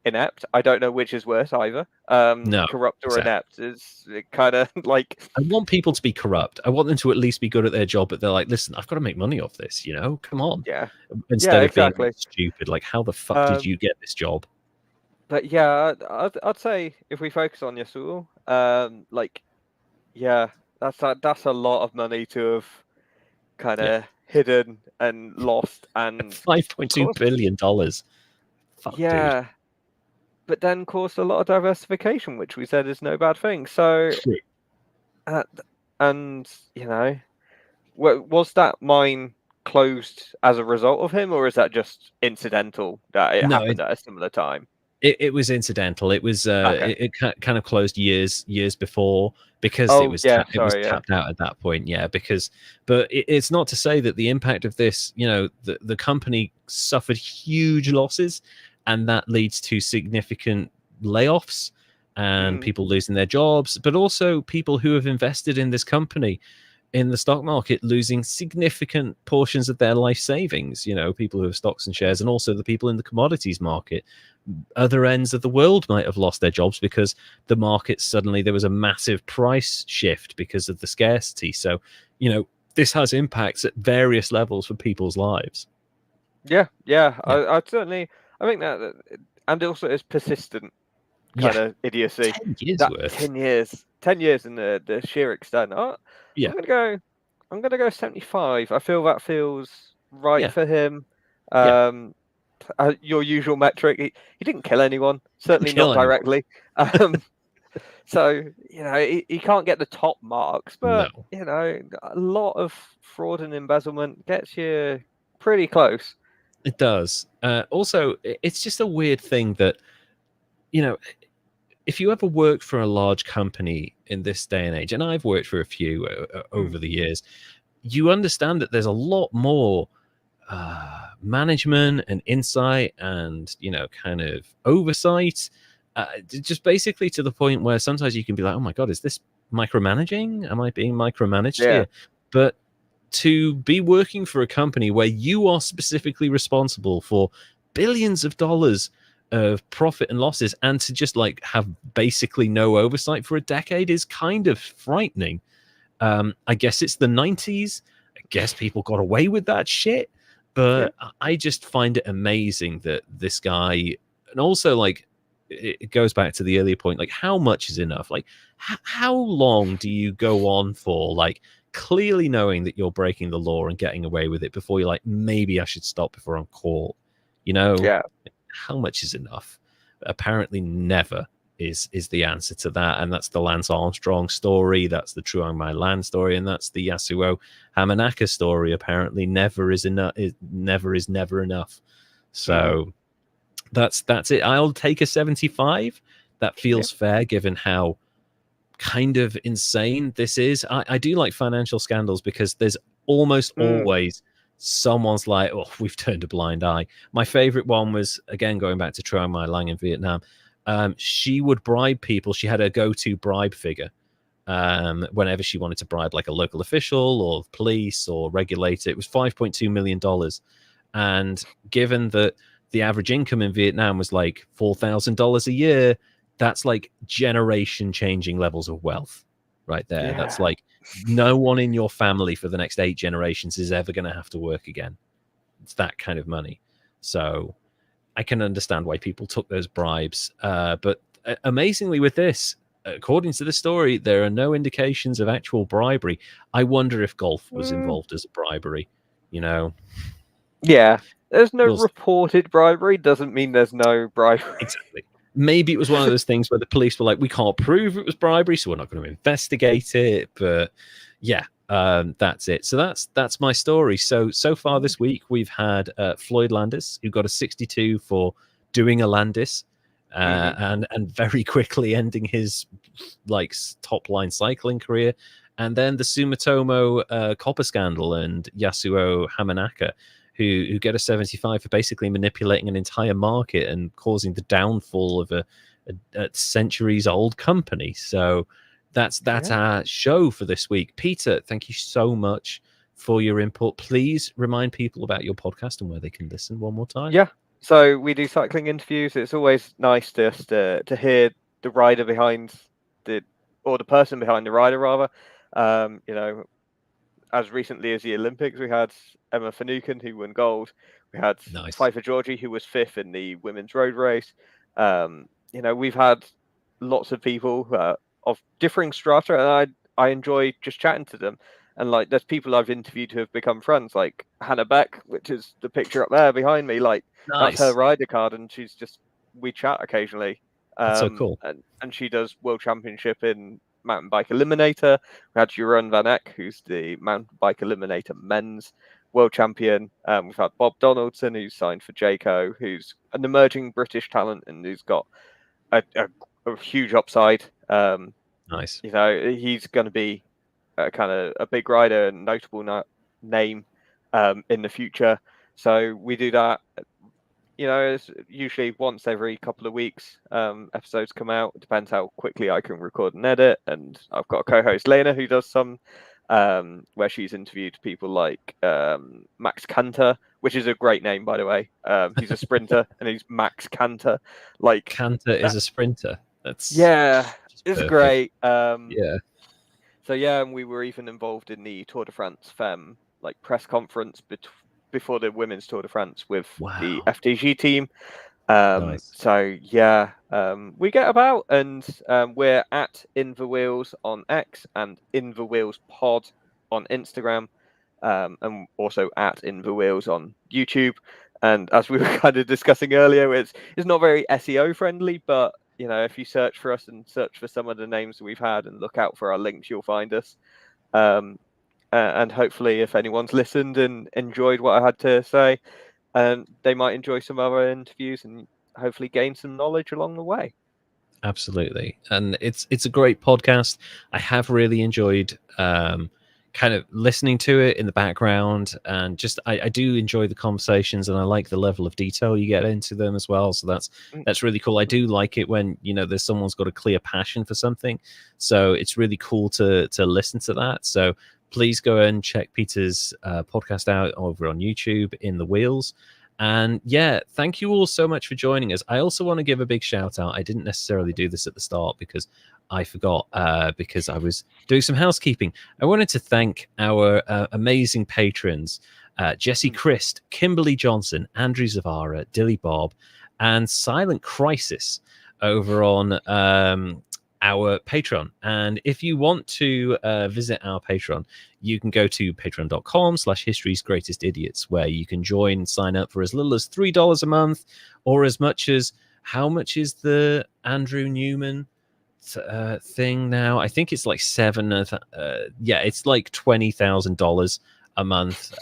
inept, I don't know which is worse either. No, corrupt or inept is kind of like. I want people to be corrupt. I want them to at least be good at their job, but they're like, listen, I've got to make money off this, come on. Yeah. Instead of being stupid, like, how the fuck did you get this job? But yeah, I'd say if we focus on Yasuo, that's a lot of money to have kind of hidden and lost, and $5.2 billion. Fuck, dude. But then caused a lot of diversification, which we said is no bad thing. So, and was that mine closed as a result of him, or is that just incidental that it happened at a similar time? It was incidental. It was it kind of closed years before because it was tapped out at that point. Yeah, but it's not to say that the impact of this, the company suffered huge losses, and that leads to significant layoffs and people losing their jobs, but also people who have invested in this company in the stock market losing significant portions of their life savings, people who have stocks and shares, and also the people in the commodities market. Other ends of the world might have lost their jobs because the market suddenly, there was a massive price shift because of the scarcity. So, this has impacts at various levels for people's lives. Yeah. I think that, and also it's persistent kind of idiocy. 10 years worth. 10 years in the sheer extent. I'm gonna go 75. I feel that feels right for him. Your usual metric. He didn't kill anyone, certainly not directly. So he can't get the top marks, but a lot of fraud and embezzlement gets you pretty close. It does. Also, it's just a weird thing that if you ever worked for a large company in this day and age, and I've worked for a few over the years, you understand that there's a lot more management and insight and kind of oversight, just basically to the point where sometimes you can be like, oh my god, is this micromanaging? Am I being micromanaged here? But to be working for a company where you are specifically responsible for billions of dollars of profit and losses, and to just like have basically no oversight for a decade is kind of frightening. I guess it's the 90s. I guess people got away with that shit. But I just find it amazing that this guy, and also like it goes back to the earlier point, like how much is enough? Like how long do you go on for, like clearly knowing that you're breaking the law and getting away with it before you're like, maybe I should stop before I'm caught? How much is enough? Apparently never is the answer to that. And that's the Lance Armstrong story, that's the Truong Mai Lan story, and that's the Yasuo Hamanaka story. Apparently never is enough. Never is never enough. So that's it. I'll take a 75. That feels fair given how kind of insane this is. I do like financial scandals because there's almost always someone's like, oh, we've turned a blind eye. My favorite one was, again, going back to Truong Mai Lan in Vietnam. She would bribe people. She had a go-to bribe figure whenever she wanted to bribe like a local official or police or regulator. It was $5.2 million. And given that the average income in Vietnam was like $4,000 a year, that's like generation changing levels of wealth right there. That's like no one in your family for the next 8 generations is ever going to have to work again. It's that kind of money. So I can understand why people took those bribes. But amazingly with this, according to the story, there are no indications of actual bribery. I wonder if golf was involved as a bribery, Yeah. There's no reported bribery, doesn't mean there's no bribery. Exactly. Maybe it was one of those things where the police were like, we can't prove it was bribery, so we're not going to investigate it. But yeah, that's it. So that's my story. So far this week, we've had Floyd Landis, who got a 62 for doing a Landis, and very quickly ending his like top line cycling career. And then the Sumitomo Copper Scandal and Yasuo Hamanaka, who get a 75 for basically manipulating an entire market and causing the downfall of a centuries-old company. So that's our show for this week. Peter, thank you so much for your input. Please remind people about your podcast and where they can listen one more time. Yeah. So we do cycling interviews. It's always nice just to hear the rider behind the person behind the rider, rather. As recently as the Olympics, we had Emma Finucane, who won gold. We had Pfeiffer Georgie, who was 5th in the women's road race. We've had lots of people of differing strata, and I enjoy just chatting to them. And like, there's people I've interviewed who have become friends, like Hannah Beck, which is the picture up there behind me. Like, that's her rider card, and we chat occasionally. That's so cool. And she does World Championship in Mountain Bike Eliminator. We had Jeroen Van Eck, who's the Mountain Bike Eliminator men's world champion. We've had Bob Donaldson, who's signed for Jayco, who's an emerging British talent and who's got a huge upside. Nice. He's going to be kind of a big rider and notable name in the future. So we do that. It's usually once every couple of weeks episodes come out. It depends how quickly I can record and edit. And I've got a co-host, Lena, who does some where she's interviewed people like Max Canter, which is a great name, by the way. He's a sprinter and he's Max Canter. Like, Canter is a sprinter. It's perfect. Great. Yeah. So yeah, and we were even involved in the Tour de France Femme press conference before the women's Tour de France with the FDG team. Nice. So yeah, we get about, and we're at In the Wheels on X and In the Wheels Pod on Instagram, and also at In the Wheels on YouTube. And as we were kind of discussing earlier, it's not very SEO friendly, but if you search for us and search for some of the names that we've had and look out for our links, you'll find us. And hopefully, if anyone's listened and enjoyed what I had to say, they might enjoy some other interviews and hopefully gain some knowledge along the way. Absolutely. And it's a great podcast. I have really enjoyed kind of listening to it in the background, and just I do enjoy the conversations, and I like the level of detail you get into them as well. So that's really cool. I do like it when there's someone's got a clear passion for something. So it's really cool to listen to that. So please go and check Peter's podcast out over on YouTube, In the Wheels. And yeah, thank you all so much for joining us. I also want to give a big shout out. I didn't necessarily do this at the start because I forgot, because I was doing some housekeeping. I wanted to thank our amazing patrons, Jesse Christ, Kimberly Johnson, Andrew Zavara, Dilly Bob, and Silent Crisis over on our Patreon. And if you want to visit our Patreon, you can go to patreon.com/historiesgreatestidiots, where you can join, sign up for as little as $3 a month, or as much as, how much is the Andrew Newman thing now? I think it's like it's like $20,000 a month.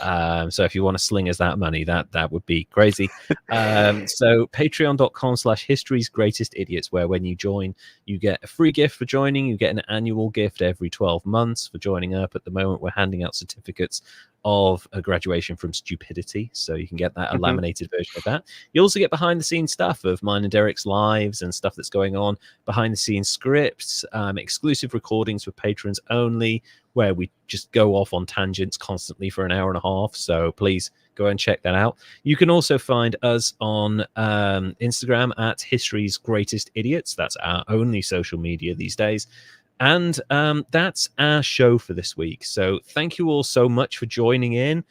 So if you want to sling us that money, that would be crazy. So patreon.com/historiesgreatestidiots, where when you join, you get a free gift for joining. You get an annual gift every 12 months for joining up. At the moment, we're handing out certificates of a graduation from stupidity, so you can get that, a laminated version of that. You also get behind the scenes stuff of mine and Derek's lives and stuff that's going on behind the scenes, scripts, exclusive recordings for patrons only, where we just go off on tangents constantly for an hour and a half. So please go and check that out. You can also find us on Instagram at History's Greatest Idiots. That's our only social media these days. And that's our show for this week. So thank you all so much for joining in.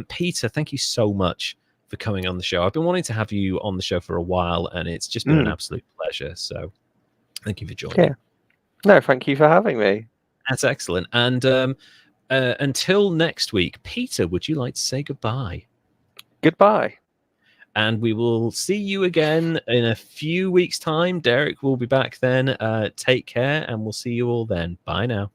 Peter, thank you so much for coming on the show. I've been wanting to have you on the show for a while, and it's just been an absolute pleasure. So thank you for joining. Yeah. No, thank you for having me. That's excellent. And until next week, Peter, would you like to say goodbye? Goodbye. And we will see you again in a few weeks' time. Derek will be back then. Take care, and we'll see you all then. Bye now.